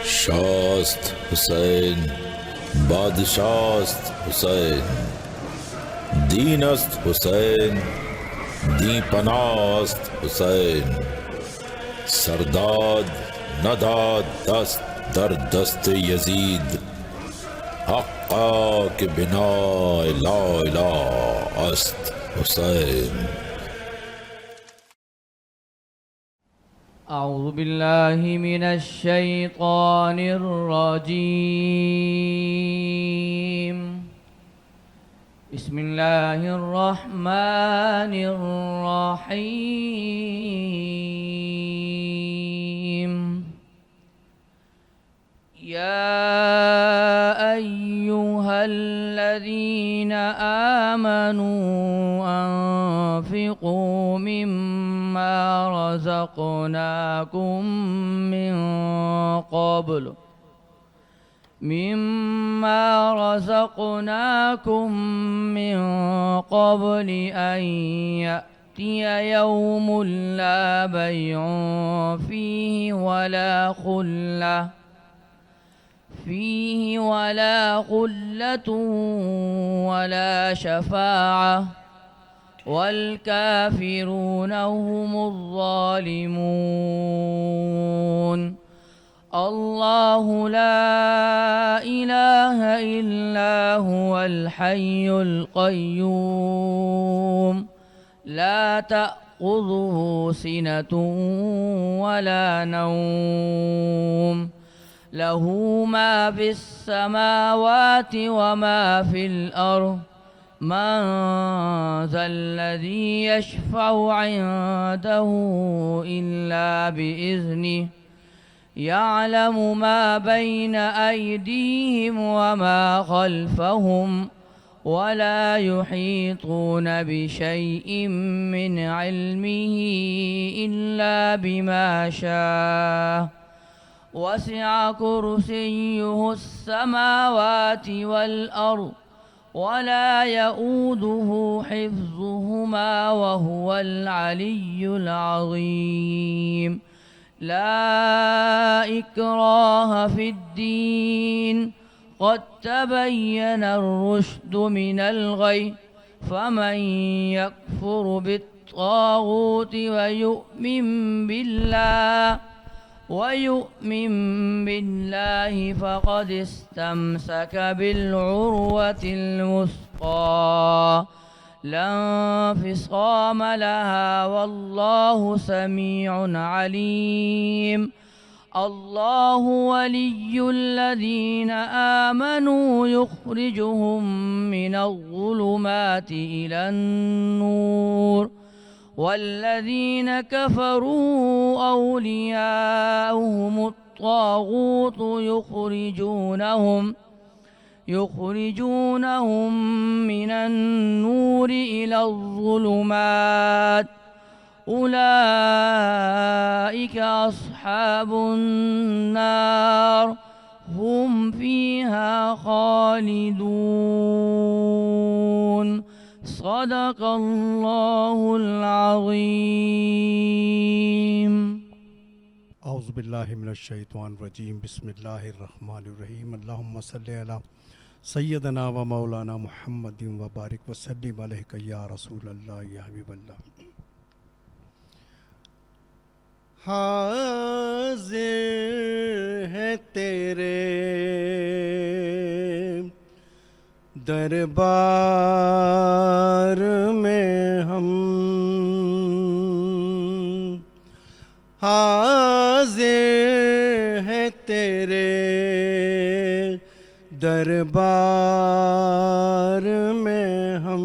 شاست حسین بادشاست حسین، دین است حسین دی پناست حسین، سرداد نداد دست در دست یزید، حقا که بنا لا اله است حسین. اعوذ باللہ من الشیطان الرجیم، بسم اللہ الرحمن الرحیم. یا ایہا الذین آمنوا انفقوا مما رزقناکم من قبل ان یأتی یوم لا بیع فیہ ولا خلة ولا شفاعة والكافرون هم الظالمون. الله لا إله إلا هو الحي القيوم، لا تأخذه سنة ولا نوم، له ما في السماوات وما في الأرض، من ذا الذي يشفع عنده إلا بإذنه، يعلم ما بين أيديهم وما خلفهم، ولا يحيطون بشيء من علمه إلا بما شاء، وسع كرسيه السماوات والأرض، ولا يؤوده حفظهما وهو العلي العظيم. لا إكراه في الدين، قد تبين الرشد من الغي، فمن يكفر بالطاغوت ويؤمن بالله فقد استمسك بالعروة الوثقى، لا انفصام لها، والله سميع عليم. الله ولي الذين آمنوا يخرجهم من الظلمات إلى النور، والذين كفروا أولياؤهم الطاغوت يخرجونهم من النور إلى الظلمات، أولئك أصحاب النار هم فيها خالدون. صدق اللہ العظیم. اعوذ باللہ من الشیطان الرجیم، بسم اللہ الرحمن الرحیم. اللہم صلی علی سیدنا و مولانا محمد و بارک وسلم علیہ یا رسول اللہ یا حبیب اللہ. حاضر ہے تیرے دربار میں ہم، حاضر ہے تیرے دربار میں ہم،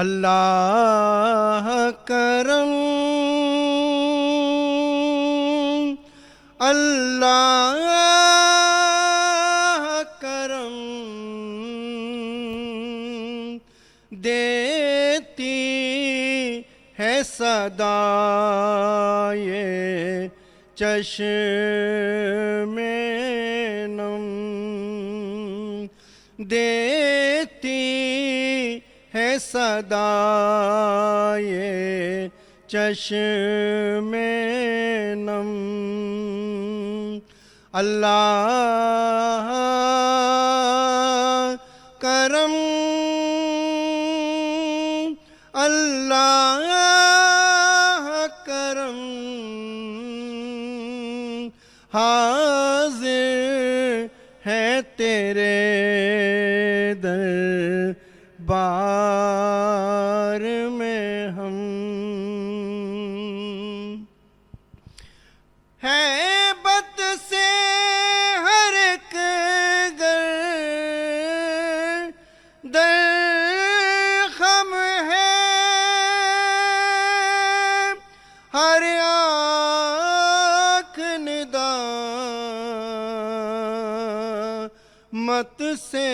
اللہ کرم اللہ کرم دیتی ہے صدائے چشم نم، دیتی ہے صدائے چشم نم اللہ کرم اللہ کرم حاضر ہے تیرے دربار میں ہم ہیبت سے ہر ایک در خم ہے ہر آنکھ ندا مت سے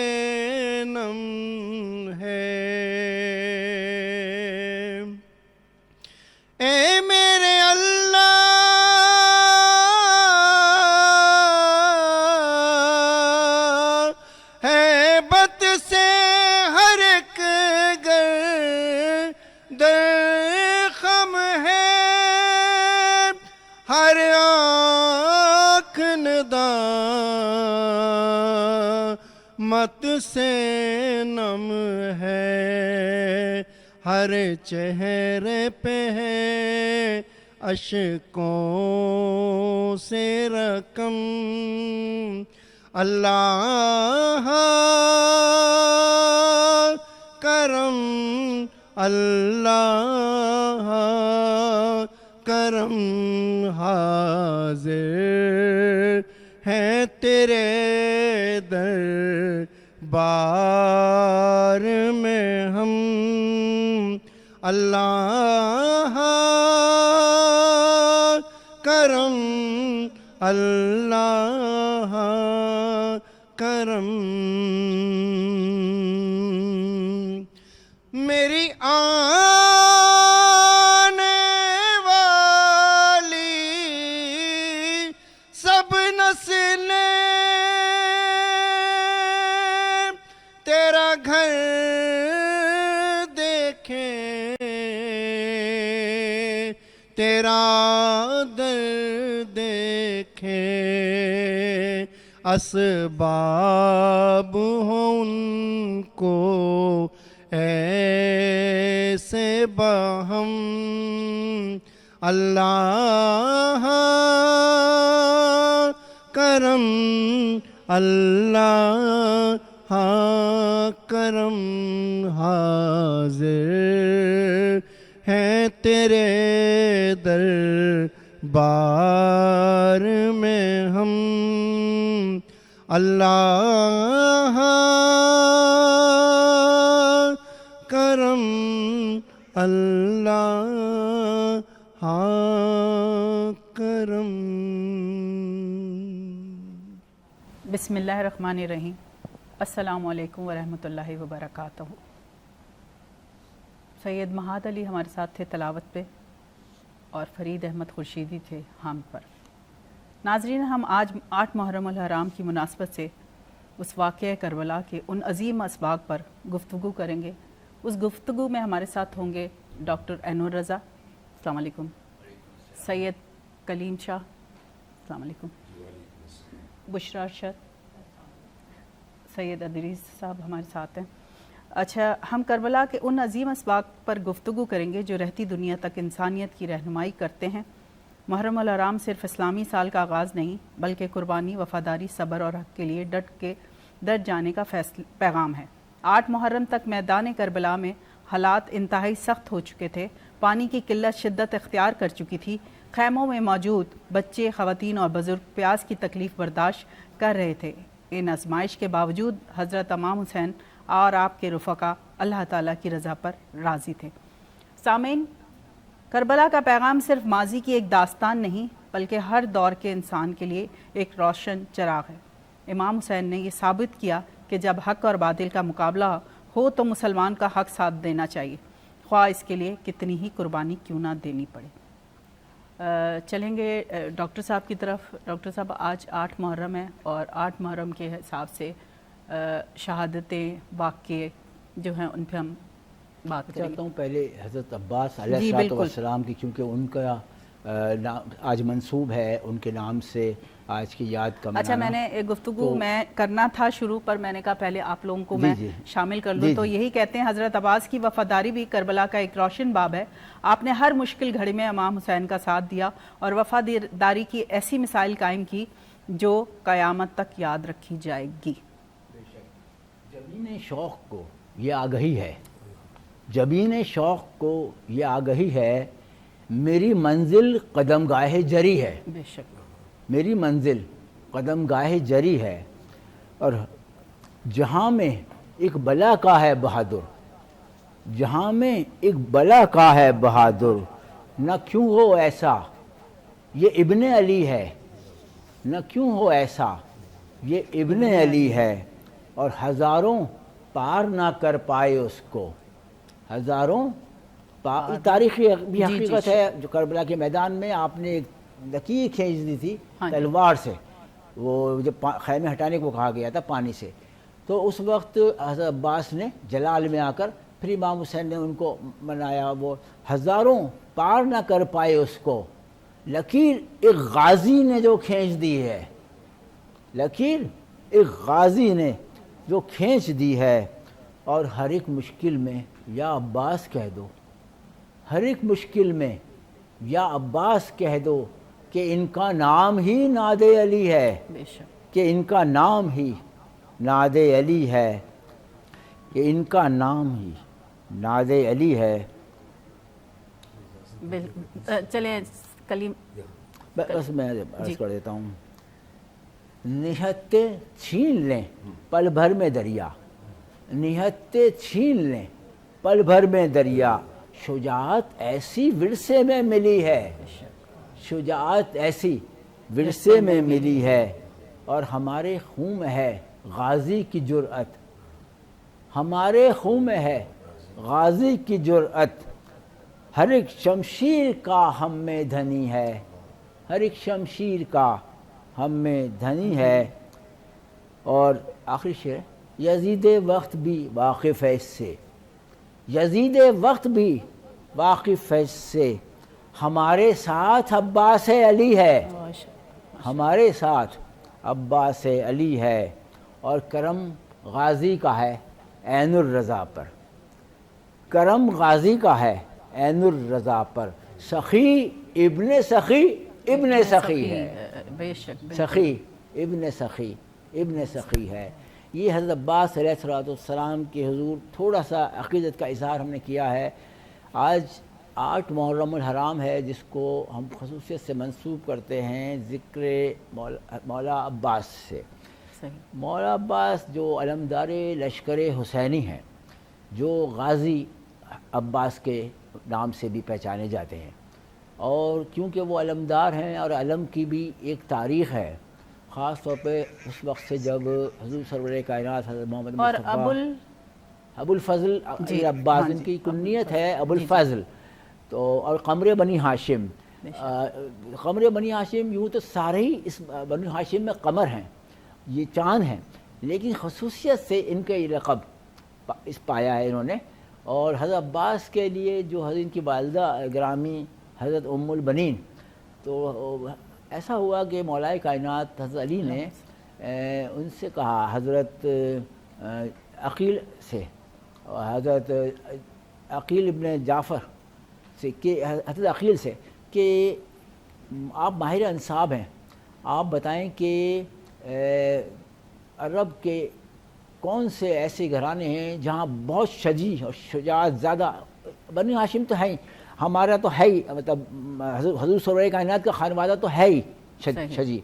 نم ہے اے میرے اللہ ہیبت سے ہر ایک در خم ہے ہر آنکھ ندا مت سے نم ہے ہر چہرے پہ ہے اشکوں سے رقم اللہ کرم اللہ کرم حاضر ہے تیرے دربار میں ہم اللہ کرم اللہ کرم میری آنے والی سب نسلیں تیرا گھر دیکھیں تیرا در دیکھیں اسباب ہوں ان کو ایسے باہم اللہ کرم اللہ کرم حاضر ہے تیرے دربار میں ہم اللہ کرم اللہ کرم بسم اللہ الرحمن الرحیم السلام علیکم ورحمۃ اللہ وبرکاتہ۔ سید مہاد علی ہمارے ساتھ تھے تلاوت پہ اور فرید احمد خورشیدی تھے حامد پر۔ ناظرین، ہم آج 8 محرم الحرام کی مناسبت سے اس واقعہ کربلا کے ان عظیم اسباق پر گفتگو کریں گے۔ اس گفتگو میں ہمارے ساتھ ہوں گے ڈاکٹر انور رضا، السلام علیکم، سید کلیم شاہ، السلام علیکم، بشرا ارشد، سید ادریس صاحب ہمارے ساتھ ہیں۔ اچھا، ہم کربلا کے ان عظیم اسباق پر گفتگو کریں گے جو رہتی دنیا تک انسانیت کی رہنمائی کرتے ہیں۔ محرم الحرام صرف اسلامی سال کا آغاز نہیں بلکہ قربانی، وفاداری، صبر اور حق کے لیے ڈٹ جانے کا پیغام ہے۔ 8 محرم تک میدان کربلا میں حالات انتہائی سخت ہو چکے تھے، پانی کی قلت شدت اختیار کر چکی تھی، خیموں میں موجود بچے، خواتین اور بزرگ پیاس کی تکلیف برداشت کر رہے تھے۔ ان آزمائش کے باوجود حضرت امام حسین اور آپ کے رفقا اللہ تعالیٰ کی رضا پر راضی تھے۔ سامعین، کربلا کا پیغام صرف ماضی کی ایک داستان نہیں بلکہ ہر دور کے انسان کے لیے ایک روشن چراغ ہے۔ امام حسین نے یہ ثابت کیا کہ جب حق اور باطل کا مقابلہ ہو تو مسلمان کا حق ساتھ دینا چاہیے، خواہ اس کے لیے کتنی ہی قربانی کیوں نہ دینی پڑے۔ چلیں گے ڈاکٹر صاحب کی طرف۔ ڈاکٹر صاحب، آج 8 محرم ہے اور 8 محرم کے حساب سے شہادتیں، واقعے جو ہیں ان پہ ہم بات کریں چاہتا ہوں پہلے حضرت عباس علیہ جی، الصلوۃ بالکل۔ والسلام کی، کیونکہ ان کا نام آج منسوب ہے، ان کے نام سے آج کی یاد کا اچھا، منانا۔ میں نے گفتگو تو میں کرنا تھا شروع، پر میں نے کہا پہلے آپ لوگوں کو جی میں جی شامل کر جی لوں۔ تو جی یہی کہتے ہیں حضرت عباس کی وفاداری بھی کربلا کا ایک روشن باب ہے۔ آپ نے ہر مشکل گھڑی میں امام حسین کا ساتھ دیا اور وفاداری کی ایسی مثال قائم کی جو قیامت تک یاد رکھی جائے گی۔ جبین شوق کو یہ آگہی ہے، جبین شوق کو یہ آگہی ہے، میری منزل قدم گاہ جری ہے، بے شک، میری منزل قدم گاہ جری ہے، اور جہاں میں ایک بلا کا ہے بہادر، جہاں میں ایک بلا کا ہے بہادر، نہ کیوں ہو ایسا یہ ابن علی ہے، نہ کیوں ہو ایسا یہ ابن علی ہے، اور ہزاروں پار نہ کر پائے اس کو، ہزاروں تاریخی بھی حقیقت ہے۔ جو کربلا کے میدان میں آپ نے ایک لکیر کھینچ دی تھی تلوار سے، وہ جب خیمے ہٹانے کو کہا گیا تھا پانی سے، تو اس وقت حضرت عباس نے جلال میں آ کر پھر امام حسین نے ان کو منایا، وہ ہزاروں پار نہ کر پائے اس کو، لکیر ایک غازی نے جو کھینچ دی ہے، لکیر ایک غازی نے جو کھینچ دی ہے، اور ہر ایک مشکل میں یا عباس کہہ دو، ہر ایک مشکل میں یا عباس کہہ دو کہ ان کا نام ہی ناد علی ہے، بے شک، کہ ان کا نام ہی ناد علی ہے، کہ ان کا نام ہی ناد علی ہے۔ چلیں کلیم بس میں عرض کر دیتا ہوں، نہتے چھین لیں پل بھر میں دریا، نہتے چھین لیں پل بھر میں دریا، شجاعت ایسی ورثے میں ملی ہے، شجاعت ایسی ورثے میں ملی ہے، اور ہمارے خون میں ہے غازی کی جرأت، ہمارے خون میں ہے غازی کی جرأت، ہر ایک شمشیر کا ہم میں دھنی ہے، ہر ایک شمشیر کا ہم میں دھنی ہے۔ اور آخری شعر، یزید وقت بھی واقف ہے اس سے، یزید وقت بھی واقف ہے اس سے، ہمارے ساتھ عباس علی ہے، ہمارے ساتھ عباس علی ہے، اور کرم غازی کا ہے عین الرضا پر، کرم غازی کا ہے عین الرضا پر، سخی ابن سخی ابن سخی ہے، بے شک، سخی ابن سخی ابن سخی ہے۔ یہ حضرت عباس علیہ السلام کے حضور تھوڑا سا عقیدت کا اظہار ہم نے کیا ہے۔ آج 8 محرم الحرام ہے، جس کو ہم خصوصیت سے منسوب کرتے ہیں ذکر مولا عباس سے۔ مولا عباس جو علمدار لشکر حسینی ہیں، جو غازی عباس کے نام سے بھی پہچانے جاتے ہیں، اور کیونکہ وہ علمدار ہیں اور علم کی بھی ایک تاریخ ہے، خاص طور پہ اس وقت سے جب حضور سرور کائنات حضرت محمد اور مصطفیٰ ابو الفضل عباس، ان کی کنیت ہے ابو الفضل، تو اور قمر بنی ہاشم، قمر بنی ہاشم، یوں تو سارے ہی اس بنی ہاشم میں قمر ہیں، یہ چاند ہیں، لیکن خصوصیت سے ان کے لقب اس پایا ہے انہوں نے۔ اور حضرت عباس کے لیے جو حضرت ان کی والدہ گرامی حضرت ام البنین، تو ایسا ہوا کہ مولا کائنات حضرت علی نے ان سے کہا، حضرت عقیل سے، حضرت عقیل ابن جعفر سے، کہ حضرت عقیل سے کہ آپ ماہر انساب ہیں، آپ بتائیں کہ عرب کے کون سے ایسے گھرانے ہیں جہاں بہت شجی اور شجاعت زیادہ، بنی ہاشم تو ہے ہی، ہمارا تو ہے ہی، مطلب حضور سرور کائنات کا خانوادہ تو ہے ہی شجی،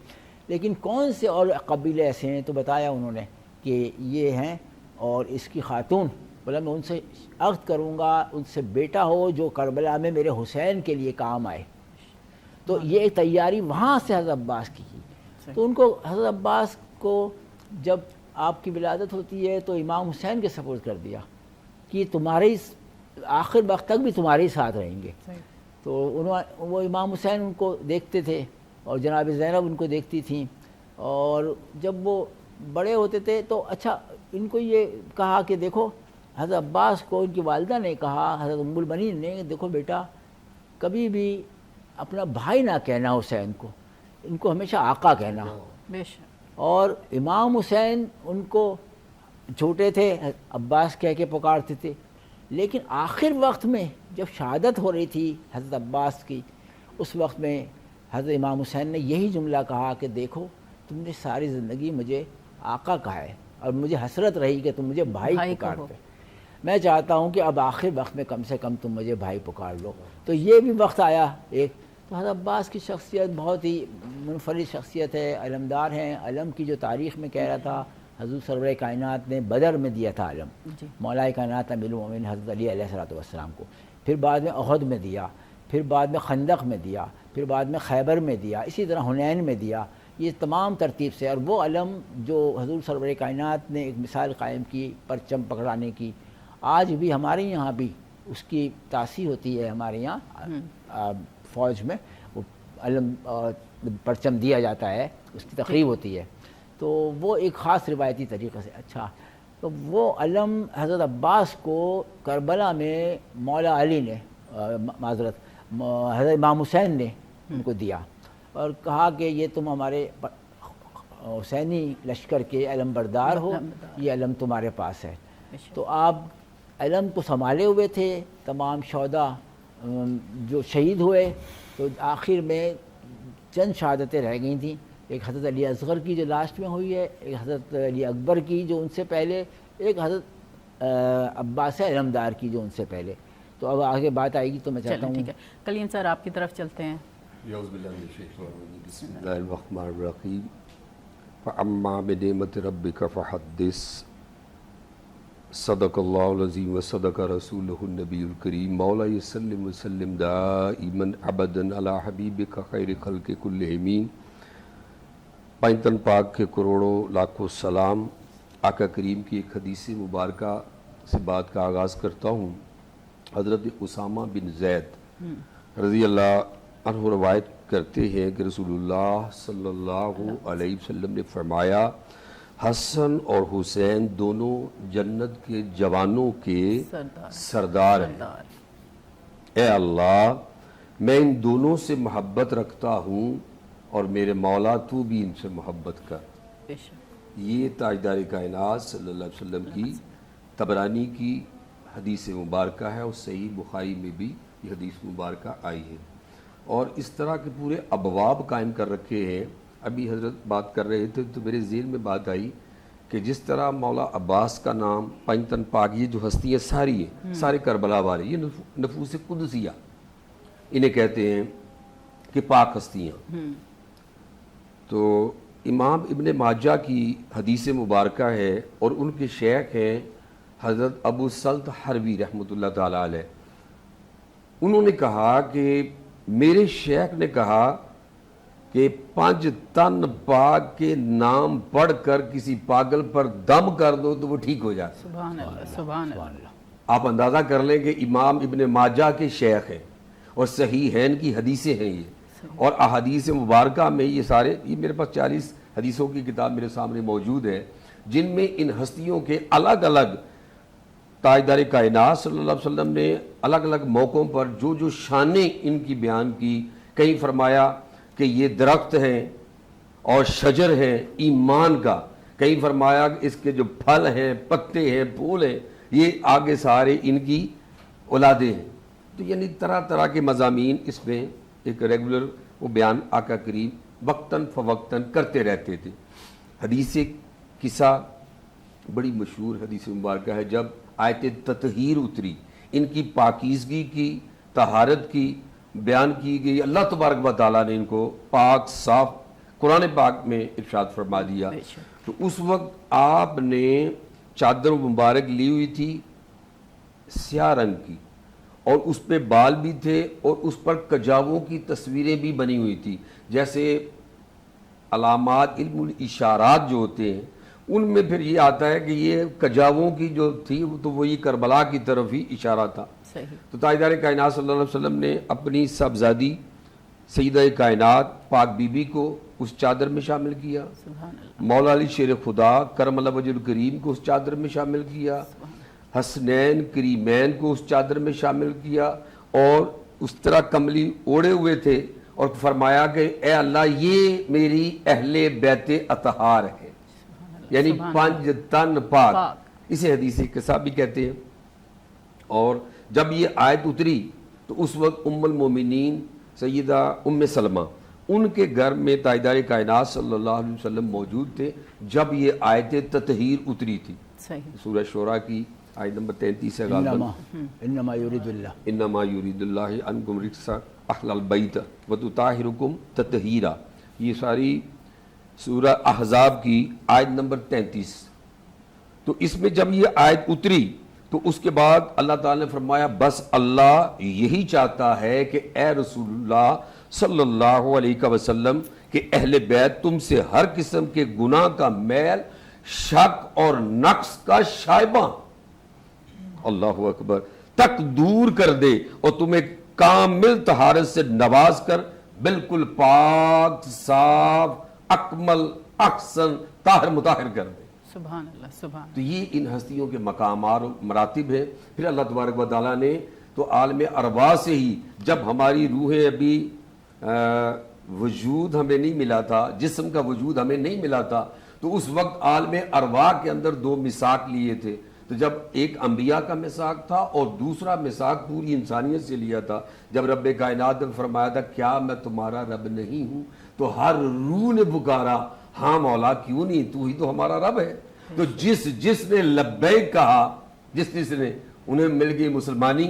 لیکن کون سے اور قبیلے ایسے ہیں؟ تو بتایا انہوں نے کہ یہ ہیں، اور اس کی خاتون، بولا میں ان سے عقد کروں گا، ان سے بیٹا ہو جو کربلا میں میرے حسین کے لیے کام آئے۔ تو یہ ایک تیاری وہاں سے حضرت عباس کی، تو ان کو حضرت عباس کو جب آپ کی ولادت ہوتی ہے تو امام حسین کے سپرد کر دیا کہ تمہارے آخر وقت تک بھی تمہارے ساتھ رہیں گے۔ تو وہ امام حسین ان کو دیکھتے تھے، اور جناب زینب ان کو دیکھتی تھیں، اور جب وہ بڑے ہوتے تھے تو اچھا ان کو یہ کہا کہ دیکھو حضرت عباس کو ان کی والدہ نے کہا، حضرت ام المؤمنین نے، دیکھو بیٹا کبھی بھی اپنا بھائی نہ کہنا حسین کو، ان کو ہمیشہ آقا کہنا. بے شک. اور امام حسین ان کو چھوٹے تھے عباس کہہ کے پکارتے تھے، لیکن آخر وقت میں جب شہادت ہو رہی تھی حضرت عباس کی، اس وقت میں حضرت امام حسین نے یہی جملہ کہا کہ دیکھو تم نے ساری زندگی مجھے آقا کہا ہے اور مجھے حسرت رہی کہ تم مجھے بھائی پکارتے. میں چاہتا ہوں کہ اب آخر وقت میں کم سے کم تم مجھے بھائی پکار لو. تو یہ بھی وقت آیا ایک. تو حضرت عباس کی شخصیت بہت ہی منفرد شخصیت ہے، علمدار ہیں. علم کی جو تاریخ میں کہہ رہا تھا، حضور سرور کائنات نے بدر میں دیا تھا علم، مولا کائنات امیر المومنین حضرت علی علیہ السلام کو، پھر بعد میں احد میں دیا، پھر بعد میں خندق میں دیا، پھر بعد میں خیبر میں دیا، اسی طرح حنین میں دیا. یہ تمام ترتیب سے. اور وہ علم جو حضور سرور کائنات نے ایک مثال قائم کی پرچم پکڑانے کی، آج بھی ہمارے یہاں بھی اس کی تاثیر ہوتی ہے. ہمارے یہاں فوج میں وہ علم پرچم دیا جاتا ہے، اس کی تقریب ہوتی ہے. تو وہ ایک خاص روایتی طریقے سے. اچھا، تو وہ علم حضرت عباس کو کربلا میں مولا علی نے، معذرت حضرت امام حسین نے ان کو دیا اور کہا کہ یہ تم ہمارے حسینی لشکر کے علم بردار ہو، یہ علم تمہارے پاس ہے. تو آپ علم کو سنبھالے ہوئے تھے. تمام شہداء جو شہید ہوئے تو آخر میں چند شہادتیں رہ گئی تھیں. ایک حضرت علی اصغر کی جو لاسٹ میں ہوئی ہے، ایک حضرت علی اکبر کی جو ان سے پہلے، ایک حضرت عباس علمدار کی جو ان سے پہلے. تو اب آگے بات آئے گی تو میں چاہتا ہوں. ٹھیک ہے، کلیم صاحب آپ کی طرف چلتے ہیں. اعوذ باللہ من الشیطان الرجیم، بسم اللہ الرحمن الرحیم. فاما بنعمت ربک فحدث. صدق اللہ العظیم و صدق رسولہ النبی الکریم. مولا سلم وسلم دائما ابدا علی حبیبک خیر خلق کلہم. پائنتن پاک کے کروڑوں لاکھوں سلام. آقا کریم کی ایک حدیث مبارکہ سے بات کا آغاز کرتا ہوں. حضرت اسامہ بن زید رضی اللہ عنہ روایت کرتے ہیں کہ رسول اللہ صلی اللہ علیہ وسلم نے فرمایا، حسن اور حسین دونوں جنت کے جوانوں کے سردار ہیں. اے اللہ، میں ان دونوں سے محبت رکھتا ہوں اور میرے مولا تو بھی ان سے محبت کر. یہ تاجدار کائنات صلی اللہ علیہ وسلم کی طبرانی کی حدیث مبارکہ ہے اور صحیح بخاری میں بھی یہ حدیث مبارکہ آئی ہے. اور اس طرح کے پورے ابواب قائم کر رکھے ہیں. ابھی حضرت بات کر رہے تھے تو میرے ذہن میں بات آئی کہ جس طرح مولا عباس کا نام، پنجتن پاک، یہ جو ہستیاں ساری ہیں، سارے کربلا والے، یہ نفوس قدسیہ انہیں کہتے ہیں کہ پاک ہستیاں. تو امام ابن ماجہ کی حدیث مبارکہ ہے اور ان کے شیخ ہیں حضرت ابو سلط حربی رحمۃ اللہ تعالیٰ علیہ. انہوں نے کہا کہ میرے شیخ نے کہا کہ 5 تن پاک کے نام پڑھ کر کسی پاگل پر دم کر دو تو وہ ٹھیک ہو جاتا. سبحان اللہ، سبحان اللہ. آپ اندازہ کر لیں کہ امام ابن ماجہ کے شیخ ہیں اور صحیحین کی حدیثیں ہیں یہ، اور احادیث مبارکہ میں یہ سارے، یہ میرے پاس 40 حدیثوں کی کتاب میرے سامنے موجود ہے جن میں ان ہستیوں کے الگ الگ تاجدار کائنات صلی اللہ علیہ وسلم نے الگ الگ موقعوں پر جو جو شانیں ان کی بیان کی. کہیں فرمایا کہ یہ درخت ہیں اور شجر ہیں ایمان کا، کہیں فرمایا کہ اس کے جو پھل ہیں، پتے ہیں، پھول ہیں، یہ آگے سارے ان کی اولادیں ہیں. تو یعنی طرح طرح کے مضامین اس میں ایک ریگولر وہ بیان آقا کریم وقتاً فوقتاً کرتے رہتے تھے. حدیث قصہ بڑی مشہور حدیث مبارکہ ہے. جب آیت تطہیر اتری، ان کی پاکیزگی کی، طہارت کی بیان کی گئی، اللہ تبارک و تعالیٰ نے ان کو پاک صاف قرآن پاک میں ارشاد فرما دیا. تو اس وقت آپ نے چادر مبارک لی ہوئی تھی سیاہ رنگ کی، اور اس پہ بال بھی تھے اور اس پر کجاووں کی تصویریں بھی بنی ہوئی تھی. جیسے علامات علم الاشارات جو ہوتے ہیں ان میں پھر یہ آتا ہے کہ یہ کجاووں کی جو تھی تو وہ یہ کربلا کی طرف ہی اشارہ تھا. تو تاجدار کائنات صلی اللہ علیہ وسلم نے اپنی صاحبزادی سیدہ کائنات پاک بی بی کو اس چادر میں شامل کیا. مولا علی شیر خدا کرم اللہ وجہ الکریم کو اس چادر میں شامل کیا. حسنین کریمین کو اس چادر میں شامل کیا اور اس طرح کملی اوڑے ہوئے تھے اور فرمایا کہ اے اللہ یہ میری اہل بیت اطہار ہے، یعنی پنج تن پاک، اسے حدیث قصہ بھی کہتے ہیں۔ اور جب یہ آیت اتری تو اس وقت ام المومنین سیدہ ام سلمہ ان کے گھر میں تاجدار کائنات صلی اللہ علیہ وسلم موجود تھے جب یہ آیت تطہیر اتری تھی۔ سورہ شورى کی آیت نمبر 33 ہے غالباً، انما یرید اللہ انما یرید اللہ عنکم رجس اہل البیت وطہرکم تطہیرا، یہ ساری سورہ احزاب کی آیت نمبر 33۔ تو اس میں جب یہ آیت اتری تو اس کے بعد اللہ تعالیٰ نے فرمایا بس اللہ یہی چاہتا ہے کہ اے رسول اللہ صلی اللہ علیہ وسلم کہ اہل بیت تم سے ہر قسم کے گناہ کا میل، شک اور نقص کا شائبہ اللہ اکبر تک دور کر دے اور تمہیں کامل طہارت سے نواز کر بالکل پاک، صاف، اکمل، احسن، طاہر مطہر کر دے۔ سبحان اللہ، سبحان۔ تو یہ ان ہستیوں کے مقامات و مراتب ہیں۔ پھر اللہ تبارک و تعالیٰ نے تو عالم ارواح سے ہی جب ہماری روح ابھی وجود ہمیں نہیں ملا تھا، جسم کا وجود ہمیں نہیں ملا تھا، تو اس وقت عالم ارواح کے اندر دو میثاق لیے تھے۔ تو جب ایک انبیاء کا میثاق تھا اور دوسرا میثاق پوری انسانیت سے لیا تھا، جب رب کائنات نے فرمایا تھا کیا میں تمہارا رب نہیں ہوں، تو ہر روح نے پکارا ہاں مولا کیوں نہیں، تو ہی تو ہمارا رب ہے۔ تو جس نے لبیک کہا، جس نے انہیں مل گئی مسلمانی،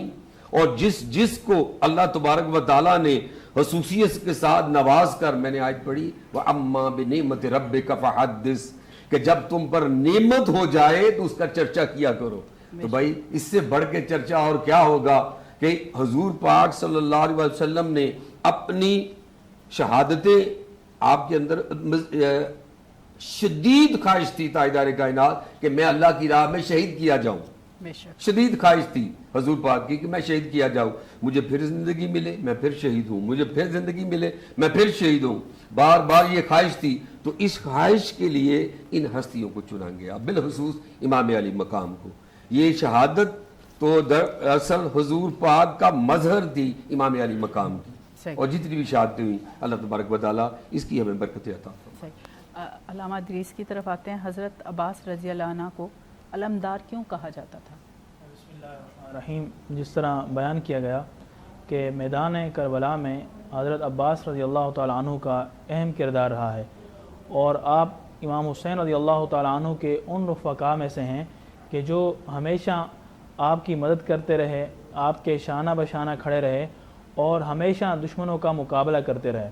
اور جس کو اللہ تبارک و تعالیٰ نے خصوصیت کے ساتھ نواز کر، میں نے آیت پڑھی وَأَمَّا بِنِعْمَةِ رَبِّكَ فَحَدِّثْ، کہ جب تم پر نعمت ہو جائے تو اس کا چرچا کیا کرو۔ تو بھائی اس سے بڑھ کے چرچا اور کیا ہوگا کہ حضور پاک صلی اللہ علیہ وسلم نے اپنی شہادتیں، آپ کے اندر شدید خواہش تھی تاجدار کائنات کہ میں اللہ کی راہ میں شہید کیا جاؤں، شدید خواہش تھی حضور پاک کی کہ میں شہید کیا جاؤں، مجھے پھر زندگی ملے میں پھر شہید ہوں، مجھے پھر زندگی ملے میں پھر شہید ہوں، بار بار یہ خواہش تھی۔ تو اس خواہش کے لیے ان ہستیوں کو چنا گیا، بالخصوص امام علی مقام کو۔ یہ شہادت تو دراصل حضور پاک کا مظہر تھی امام علی مقام کی، اور جتنی بھی شہادتیں ہوئی اللہ تبارک و تعالیٰ اس کی ہمیں برکت عطا فرمائے۔ علامہ ادریس کی طرف آتے ہیں۔ حضرت عباس رضی اللہ عنہ کو علمدار کیوں کہا جاتا تھا؟ بسم اللہ الرحمن الرحیم۔ جس طرح بیان کیا گیا کہ میدان کربلا میں حضرت عباس رضی اللہ تعالیٰ عنہ کا اہم کردار رہا ہے، اور آپ امام حسین رضی اللہ تعالیٰ عنہ کے ان رفقاء میں سے ہیں کہ جو ہمیشہ آپ کی مدد کرتے رہے، آپ کے شانہ بشانہ کھڑے رہے اور ہمیشہ دشمنوں کا مقابلہ کرتے رہے۔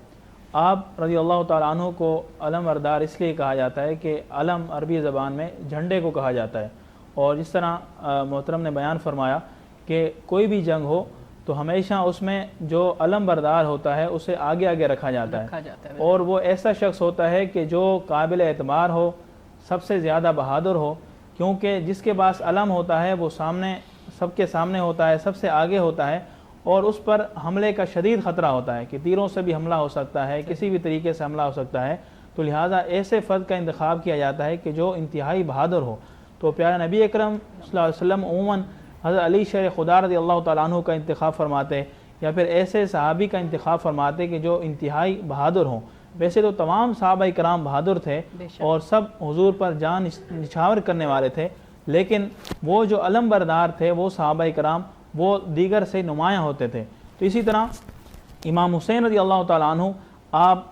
آپ رضی اللہ تعالیٰ عنہ کو علم بردار اس لیے کہا جاتا ہے کہ علم عربی زبان میں جھنڈے کو کہا جاتا ہے، اور جس طرح محترم نے بیان فرمایا کہ کوئی بھی جنگ ہو تو ہمیشہ اس میں جو علم بردار ہوتا ہے اسے آگے آگے رکھا جاتا ہے، اور وہ ایسا شخص ہوتا ہے کہ جو قابل اعتبار ہو، سب سے زیادہ بہادر ہو، کیونکہ جس کے پاس علم ہوتا ہے وہ سامنے، سب کے سامنے ہوتا ہے، سب سے آگے ہوتا ہے، اور اس پر حملے کا شدید خطرہ ہوتا ہے کہ تیروں سے بھی حملہ ہو سکتا ہے، کسی بھی طریقے سے حملہ ہو سکتا ہے۔ تو لہٰذا ایسے فرد کا انتخاب کیا جاتا ہے کہ جو انتہائی بہادر ہو۔ تو پیارے نبی اکرم صلی اللہ علیہ وسلم عموماً حضرت علی شیر خدا رضی اللہ تعالیٰ عنہ کا انتخاب فرماتے، یا پھر ایسے صحابی کا انتخاب فرماتے کہ جو انتہائی بہادر ہوں۔ ویسے تو تمام صحابہ کرام بہادر تھے اور سب حضور پر جان نچھاور کرنے والے تھے، لیکن وہ جو علم بردار تھے وہ صحابہ کرام وہ دیگر سے نمایاں ہوتے تھے۔ تو اسی طرح امام حسین رضی اللہ تعالیٰ عنہ آپ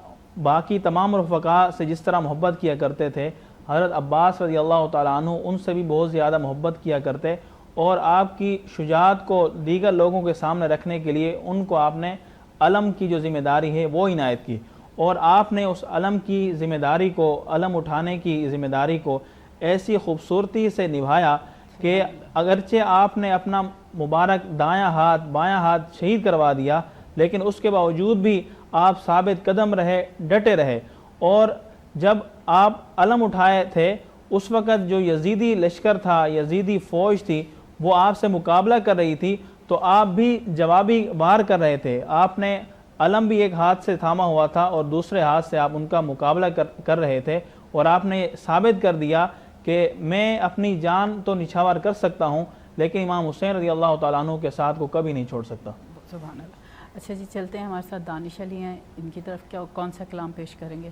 باقی تمام رفقاء سے جس طرح محبت کیا کرتے تھے، حضرت عباس رضی اللہ تعالیٰ عنہ ان سے بھی بہت زیادہ محبت کیا کرتے، اور آپ کی شجاعت کو دیگر لوگوں کے سامنے رکھنے کے لیے ان کو آپ نے علم کی جو ذمہ داری ہے وہ عنایت کی، اور آپ نے اس علم کی ذمہ داری کو، علم اٹھانے کی ذمہ داری کو ایسی خوبصورتی سے نبھایا کہ اگرچہ آپ نے اپنا مبارک دایاں ہاتھ بایاں ہاتھ شہید کروا دیا، لیکن اس کے باوجود بھی آپ ثابت قدم رہے، ڈٹے رہے، اور جب آپ علم اٹھائے تھے اس وقت جو یزیدی لشکر تھا، یزیدی فوج تھی، وہ آپ سے مقابلہ کر رہی تھی، تو آپ بھی جوابی وار کر رہے تھے۔ آپ نے علم بھی ایک ہاتھ سے تھاما ہوا تھا اور دوسرے ہاتھ سے آپ ان کا مقابلہ کر رہے تھے، اور آپ نے ثابت کر دیا کہ میں اپنی جان تو نچھاور کر سکتا ہوں، لیکن امام حسین رضی اللہ تعالیٰ عنہ کے ساتھ کو کبھی نہیں چھوڑ سکتا. سبحان اللہ. اچھا جی چلتے ہیں, ہمارے ساتھ دانش علی ہیں, ان کی طرف کون سا کلام پیش کریں گے؟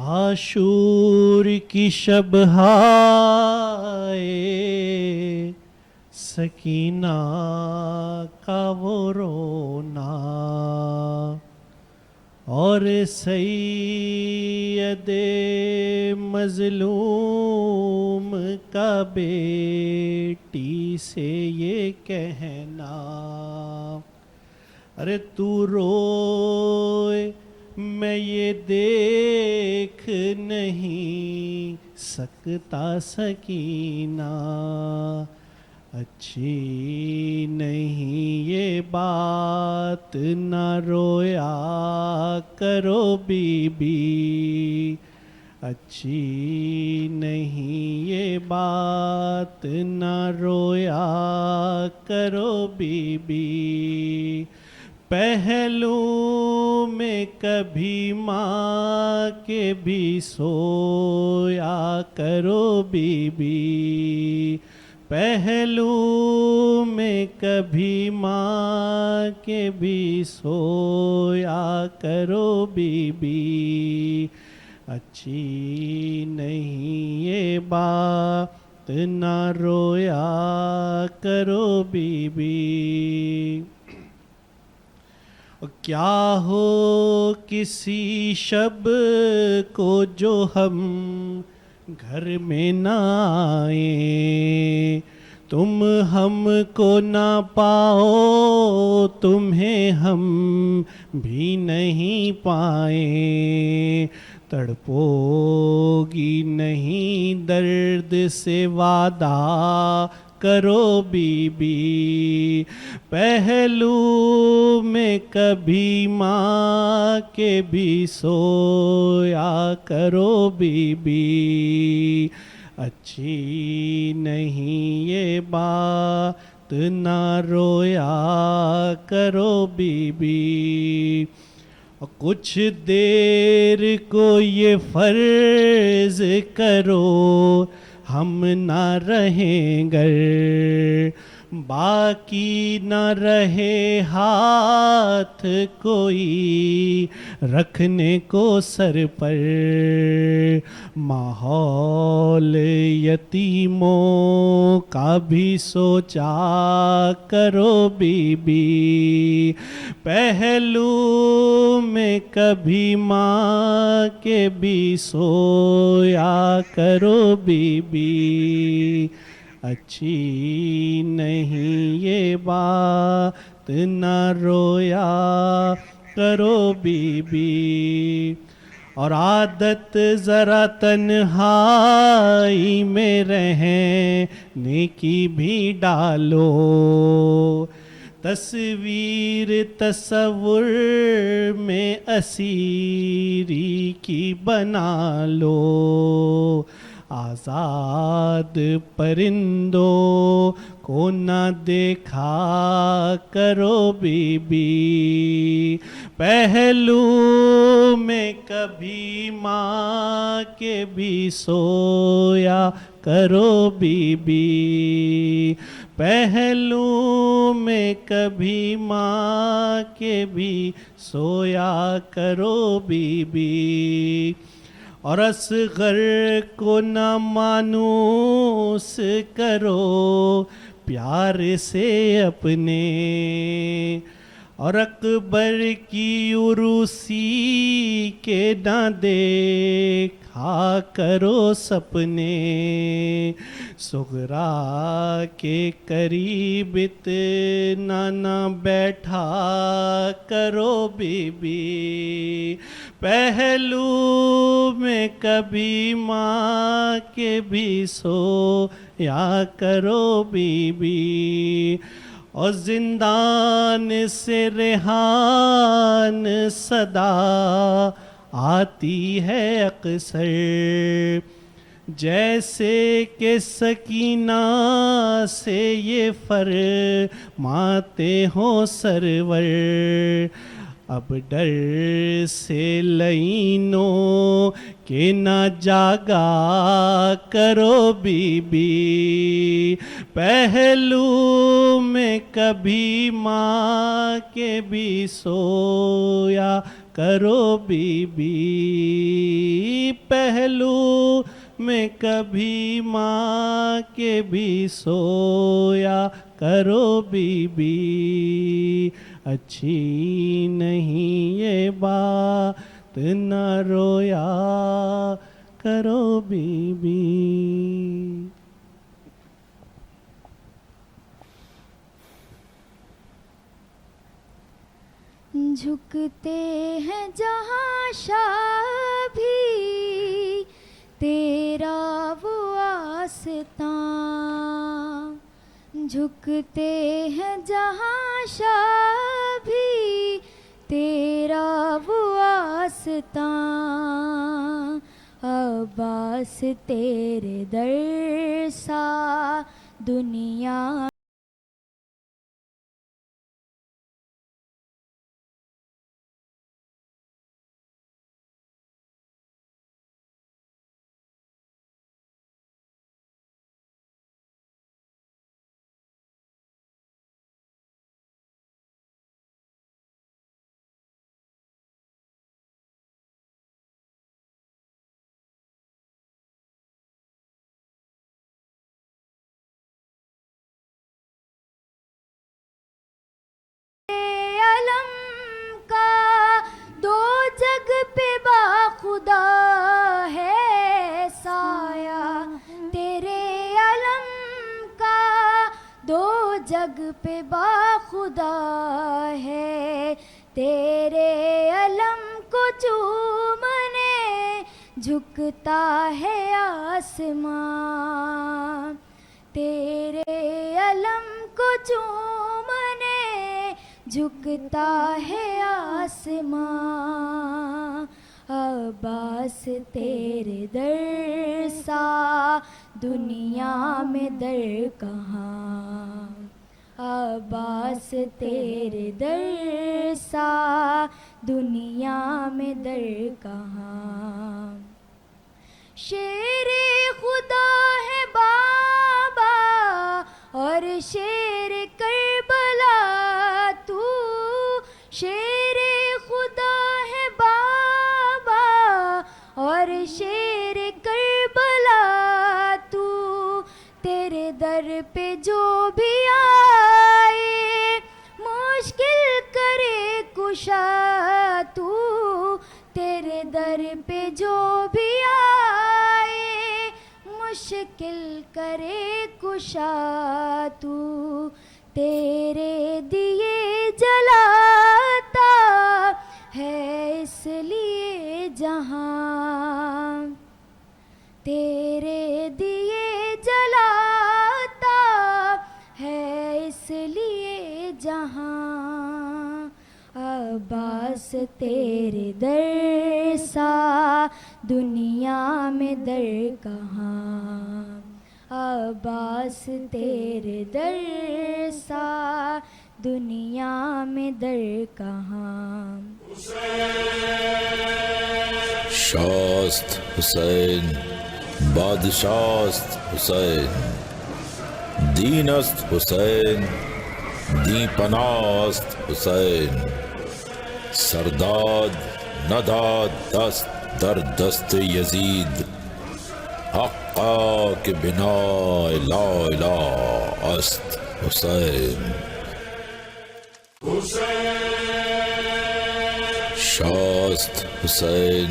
عاشور کی شب ہائے سکینہ کا وہ رونا اور سید مظلوم کا بیٹی سے یہ کہنا, ارے تو روئے میں یہ دیکھ نہیں سکتا سکینہ, اچھی نہیں یہ بات نہ رویا کرو بی بی, اچھی نہیں یہ بات نہ رویا کرو بی بی, پہلو میں کبھی ماں کے بھی سویا کرو بی بی, پہلو میں کبھی ماں کے بھی سویا کرو بی بی, اچھی نہیں یہ بات نہ رویا کرو بی بی. کیا ہو کسی شب کو جو ہم گھر میں نہ آئیں, تم ہم کو نہ پاؤ تمہیں ہم بھی نہیں پائیں, تڑپو گی نہیں درد سے وعدہ کرو بی بی, پہلو میں کبھی ماں کے بھی سویا کرو بی بی, اچھی نہیں یہ بات نہ رویا کرو بی بی. کچھ دیر کو یہ فرض کرو ہم نہ رہیں گر, باقی نہ رہے ہاتھ کوئی رکھنے کو سر پر, ماحول یتیموں کا بھی سوچا کرو بی بی, پہلو میں کبھی ماں کے بھی سویا کرو بی بی, اچھی نہیں یہ بات نہ رویا کرو بی بی. اور عادت ذرا تنہائی میں رہنے کی بھی ڈالو, تصویر تصور میں اسیری کی بنا لو, آزاد پرندوں کو نہ دیکھا کرو بی بی, پہلو میں کبھی ماں کے بھی سویا کرو بی بی, پہلو میں کبھی ماں کے بھی سویا کرو بی بی. اور اصغر کو نہ مانوس کرو پیار سے اپنے, اور اکبر کی عروسی کے نہ دیکھا کرو سپنے, صغرا کے قریب اتنا نہ بیٹھا کرو بی بی, پہلو میں کبھی ماں کے بھی سویا کرو بی بی. اور زندان سے ریحان صدا آتی ہے اکثر, جیسے کہ سکینہ سے یہ فرماتے ہوں سرور, اب ڈر سے لینوں کہ نہ جاگا کرو بی بی، پہلو میں کبھی ماں کے بھی سویا کرو بی بی، پہلو میں کبھی ماں کے بھی سویا کرو بی بی، اچھی نہیں یہ بات نہ رویا کرو بی بی۔ جھکتے ہیں جہاں شاہ بھی تیرا وہ آستاں، جھکتے ہیں جہاں شاہ بھی تیرا وہ آستاں، عباس تیرے در سا دنیا علم کا دو جگ پہ باخدا ہے سایہ، تیرے علم کا دو جگ پہ باخدا ہے، تیرے علم کو چومنے جھکتا ہے آسمان، تیرے علم کو چومنے جھکتا ہے آسمان، عباس تیرے در سا دنیا میں در کہاں، عباس تیرے در سا دنیا میں در کہاں، شیر خدا ہے بابا اور شیر کربلا تو، شیر خدا ہے بابا اور شیر کربلا تو، تیرے در پہ جو بھی آئے مشکل کرے کشا تو، تیرے در پہ جو بھی آئے مشکل کرے کشا تو، تیرے دیے جلاتا ہے اس لیے جہاں، تیرے دیے جلاتا ہے اس لیے جہاں، عباس تیرے در سا دنیا میں در کہاں، عباس تیرے در سا دنیا میں در کہاں، شاست حسین بادشاست حسین، دین است حسین دی پناست حسین، سرداد نداد دست در دست یزید، حقا کہ بنا لا الہ است حسین، شاست حسین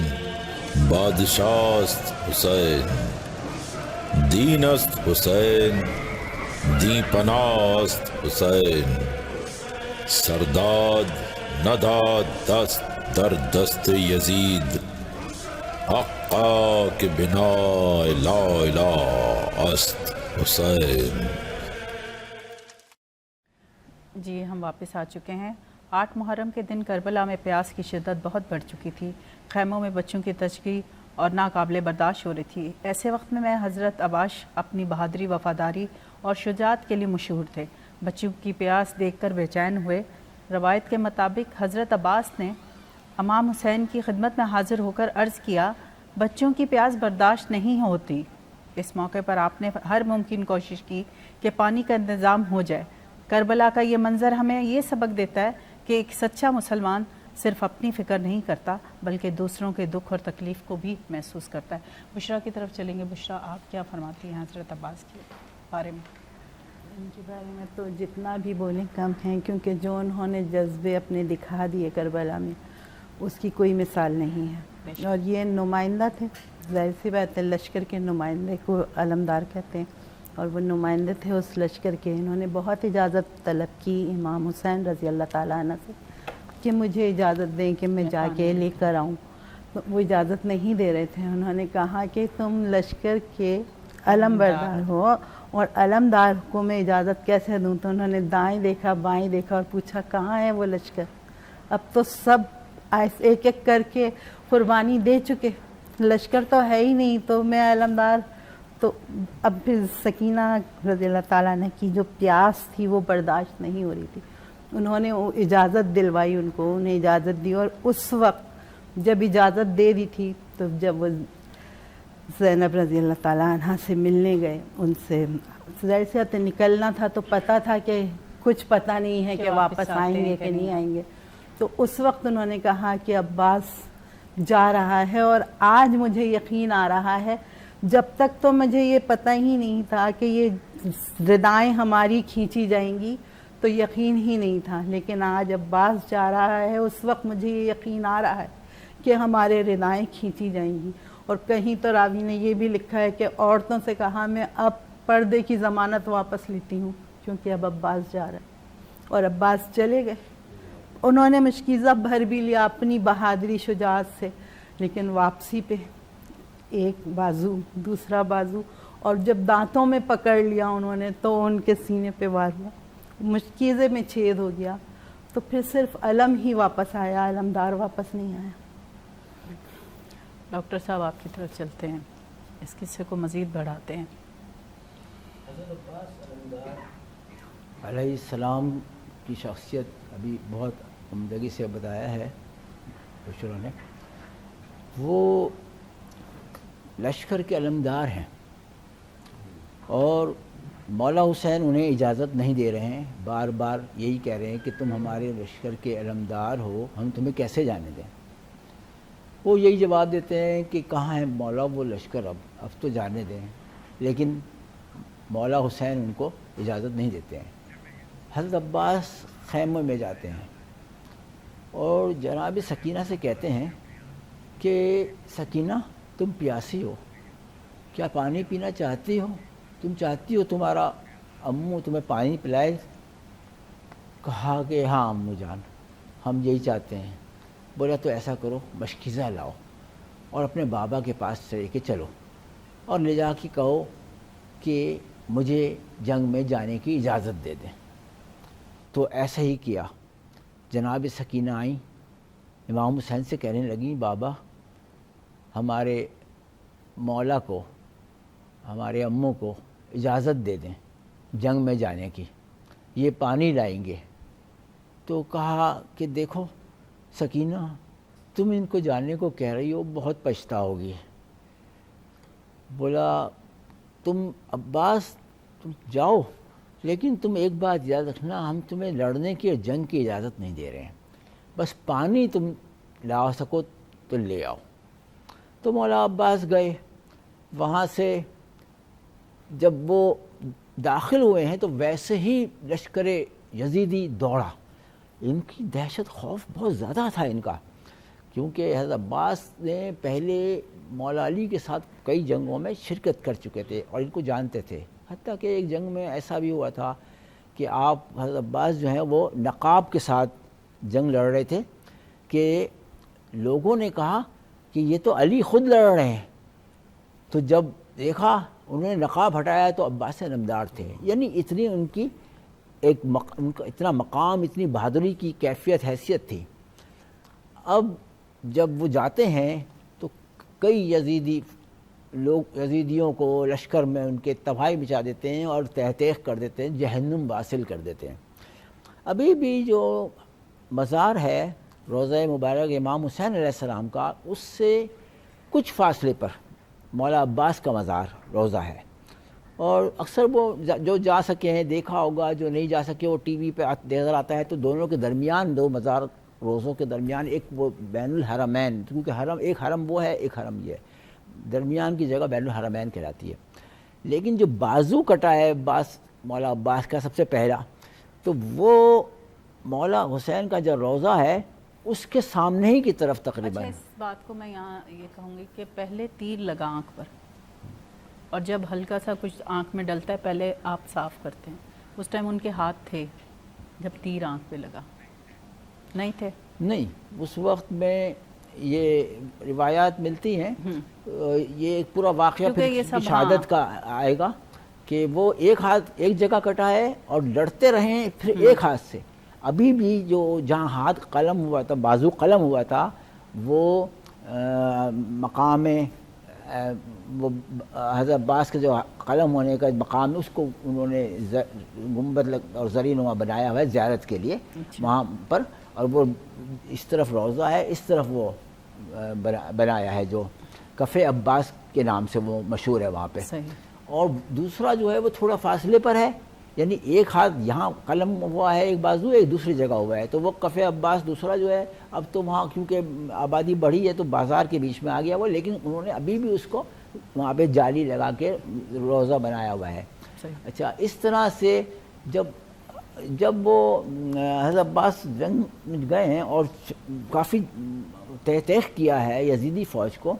بادشاست حسین، دین است حسین دی پناست حسین، سرداد نداد دست در دست یزید، حقا کہ بنا لا الہ است حسین۔ جی ہم واپس آ چکے ہیں۔ 8 محرم کے دن کربلا میں پیاس کی شدت بہت بڑھ چکی تھی، خیموں میں بچوں کی تشگی اور ناقابل برداشت ہو رہی تھی۔ ایسے وقت میں حضرت عباس اپنی بہادری، وفاداری اور شجاعت کے لیے مشہور تھے۔ بچوں کی پیاس دیکھ کر بے چین ہوئے روایت کے مطابق حضرت عباس نے امام حسین کی خدمت میں حاضر ہو کر عرض کیا، بچوں کی پیاس برداشت نہیں ہوتی۔ اس موقع پر آپ نے ہر ممکن کوشش کی کہ پانی کا انتظام ہو جائے۔ کربلا کا یہ منظر ہمیں یہ سبق دیتا ہے کہ ایک سچا مسلمان صرف اپنی فکر نہیں کرتا بلکہ دوسروں کے دکھ اور تکلیف کو بھی محسوس کرتا ہے۔ بشرا کی طرف چلیں گے۔ بشرا، آپ کیا فرماتی ہیں حضرت عباس کے بارے میں؟ ان کے بارے میں تو جتنا بھی بولیں کم ہیں، کیونکہ جو انہوں نے جذبے اپنے دکھا دیے کربلا میں، اس کی کوئی مثال نہیں ہے۔ اور یہ نمائندہ تھے، ظاہر سی بات ہے، لشکر کے نمائندے کو علمدار کہتے ہیں، اور وہ نمائندے تھے اس لشکر کے۔ انہوں نے بہت اجازت طلب کی امام حسین رضی اللہ تعالیٰ عنہ سے کہ مجھے اجازت دیں کہ میں جا کے لے کر آؤں۔ تو وہ اجازت نہیں دے رہے تھے۔ انہوں نے کہا کہ تم لشکر کے علم بردار ہو اور علمدار کو میں اجازت کیسے دوں؟ تو انہوں نے دائیں دیکھا، بائیں دیکھا اور پوچھا کہاں ہے وہ لشکر؟ اب تو سب ایک ایک کر کے قربانی دے چکے، لشکر تو ہے ہی نہیں، تو میں علمدار۔ تو اب پھر سکینہ رضی اللہ تعالیٰ عنہ کی جو پیاس تھی وہ برداشت نہیں ہو رہی تھی، انہوں نے اجازت دلوائی ان کو، انہیں اجازت دی۔ اور اس وقت جب اجازت دے دی تھی تو جب وہ زینب رضی اللہ تعالیٰ عنہ سے ملنے گئے، ان سے ظاہر سی بات ہے نکلنا تھا تو پتہ تھا کہ کچھ پتہ نہیں ہے کہ واپس آئیں گے کہ نہیں آئیں گے۔ تو اس وقت انہوں نے کہا کہ عباس جا رہا ہے، اور آج مجھے یقین آ رہا ہے، جب تک تو مجھے یہ پتہ ہی نہیں تھا کہ یہ ردائیں ہماری کھینچی جائیں گی تو یقین ہی نہیں تھا، لیکن آج عباس جا رہا ہے، اس وقت مجھے یہ یقین آ رہا ہے کہ ہمارے ردائیں کھینچی جائیں گی۔ اور کہیں تو راوی نے یہ بھی لکھا ہے کہ عورتوں سے کہا میں اب پردے کی ضمانت واپس لیتی ہوں کیونکہ اب عباس جا رہا ہے، اور عباس چلے گئے۔ انہوں نے مشکیزہ بھر بھی لیا اپنی بہادری شجاعت سے، لیکن واپسی پہ ایک بازو دوسرا بازو، اور جب دانتوں میں پکڑ لیا انہوں نے تو ان کے سینے پہ وار ہوا، مشکیزے میں چھید ہو گیا، تو پھر صرف علم ہی واپس آیا، علمدار واپس نہیں آیا۔ ڈاکٹر صاحب آپ کی طرف چلتے ہیں، اس قصے کو مزید بڑھاتے ہیں۔ علیہ السلام کی شخصیت ابھی بہت عمدگی سے بتایا ہے بشرا نے۔ وہ لشکر کے علمدار ہیں اور مولا حسین انہیں اجازت نہیں دے رہے ہیں، بار بار یہی کہہ رہے ہیں کہ تم ہمارے لشکر کے علمدار ہو، ہم تمہیں کیسے جانے دیں؟ وہ یہی جواب دیتے ہیں کہ کہاں ہے مولا وہ لشکر، اب تو جانے دیں، لیکن مولا حسین ان کو اجازت نہیں دیتے ہیں۔ حضرت عباس خیمے میں جاتے ہیں اور جناب سکینہ سے کہتے ہیں کہ سکینہ تم پیاسی ہو، کیا پانی پینا چاہتی ہو؟ تم چاہتی ہو تمہارا امو تمہیں پانی پلائے؟ کہا کہ ہاں امو جان، ہم یہی چاہتے ہیں۔ بولا تو ایسا کرو، مشکیزہ لاؤ اور اپنے بابا کے پاس سے لے کے چلو اور لے جا کے کہو کہ مجھے جنگ میں جانے کی اجازت دے دیں۔ تو ایسا ہی کیا۔ جناب سکینہ آئیں، امام حسین سے کہنے لگیں بابا ہمارے مولا کو، ہمارے اموں کو اجازت دے دیں جنگ میں جانے کی، یہ پانی لائیں گے۔ تو کہا کہ دیکھو سکینہ، تم ان کو جاننے کو کہہ رہی ہو، بہت پچھتاؤ گی۔ بولا تم عباس تم جاؤ، لیکن تم ایک بات یاد رکھنا، ہم تمہیں لڑنے کی اور جنگ کی اجازت نہیں دے رہے ہیں، بس پانی تم لا سکو تو لے آؤ۔ تو مولا عباس گئے، وہاں سے جب وہ داخل ہوئے ہیں تو ویسے ہی لشکر یزیدی دوڑا۔ ان کی دہشت خوف بہت زیادہ تھا ان کا، کیونکہ حضرت عباس نے پہلے مولا علی کے ساتھ کئی جنگوں میں شرکت کر چکے تھے اور ان کو جانتے تھے، حتیٰ کہ ایک جنگ میں ایسا بھی ہوا تھا کہ آپ حضرت عباس جو ہیں وہ نقاب کے ساتھ جنگ لڑ رہے تھے کہ لوگوں نے کہا کہ یہ تو علی خود لڑ رہے ہیں، تو جب دیکھا انہوں نے نقاب ہٹایا تو عباس علمدار تھے۔ یعنی اتنی ان کی ان کا اتنا مقام، اتنی بہادری کی کیفیت حیثیت تھی۔ اب جب وہ جاتے ہیں تو کئی یزیدی لوگ یزیدیوں کو لشکر میں ان کے تباہی مچا دیتے ہیں اور تحقیق کر دیتے ہیں، جہنم واصل کر دیتے ہیں۔ ابھی بھی جو مزار ہے روضہ مبارک امام حسین علیہ السلام کا، اس سے کچھ فاصلے پر مولا عباس کا مزار روضہ ہے، اور اکثر وہ جو جا سکے ہیں دیکھا ہوگا، جو نہیں جا سکے وہ ٹی وی پہ نظر آتا ہے۔ تو دونوں کے درمیان، دو مزار روزوں کے درمیان ایک وہ بین الحرمین، کیونکہ حرم ایک حرم وہ ہے، ایک حرم یہ ہے، درمیان کی جگہ بین الحرمین کہلاتی ہے۔ لیکن جو بازو کٹا ہے مولا عباس کا سب سے پہلا، تو وہ مولا حسین کا جو روضہ ہے اس کے سامنے ہی کی طرف تقریباً۔ اچھا، اس بات کو میں یہاں یہ کہوں گی کہ پہلے تیر لگا آنکھ پر، اور جب ہلکا سا کچھ آنکھ میں ڈلتا ہے پہلے آپ صاف کرتے ہیں، اس ٹائم ان کے ہاتھ تھے جب تیر آنکھ پہ لگا؟ نہیں تھے؟ نہیں، اس وقت میں یہ روایات ملتی ہیں، یہ ایک پورا واقعہ کیونکہ یہ پھر سب شہادت کا آئے گا کہ وہ ایک ہاتھ ایک جگہ کٹا ہے اور لڑتے رہیں پھر ایک ہاتھ سے۔ ابھی بھی جو جہاں ہاتھ قلم ہوا تھا، بازو قلم ہوا تھا، وہ مقام وہ حضرت عباس کے جو قلم ہونے کا مقام ہے، اس کو انہوں نے گنبد اور زرعی نما بنایا ہوا ہے زیارت کے لیے وہاں پر، اور وہ اس طرف روضہ ہے، اس طرف وہ بنایا ہے جو کفے عباس کے نام سے وہ مشہور ہے وہاں پہ۔ اور دوسرا جو ہے وہ تھوڑا فاصلے پر ہے، یعنی ایک ہاتھ یہاں قلم ہوا ہے ایک بازو، ایک دوسری جگہ ہوا ہے، تو وہ کفے عباس دوسرا جو ہے، اب تو وہاں کیونکہ آبادی بڑھی ہے تو بازار کے بیچ میں آ گیا وہ، لیکن انہوں نے ابھی بھی اس کو وہاں پہ جالی لگا کے روضہ بنایا ہوا ہے۔ اچھا، اس طرح سے جب وہ حضرت عباس جنگ میں گئے ہیں اور کافی تحقیق کیا ہے یزیدی فوج کو،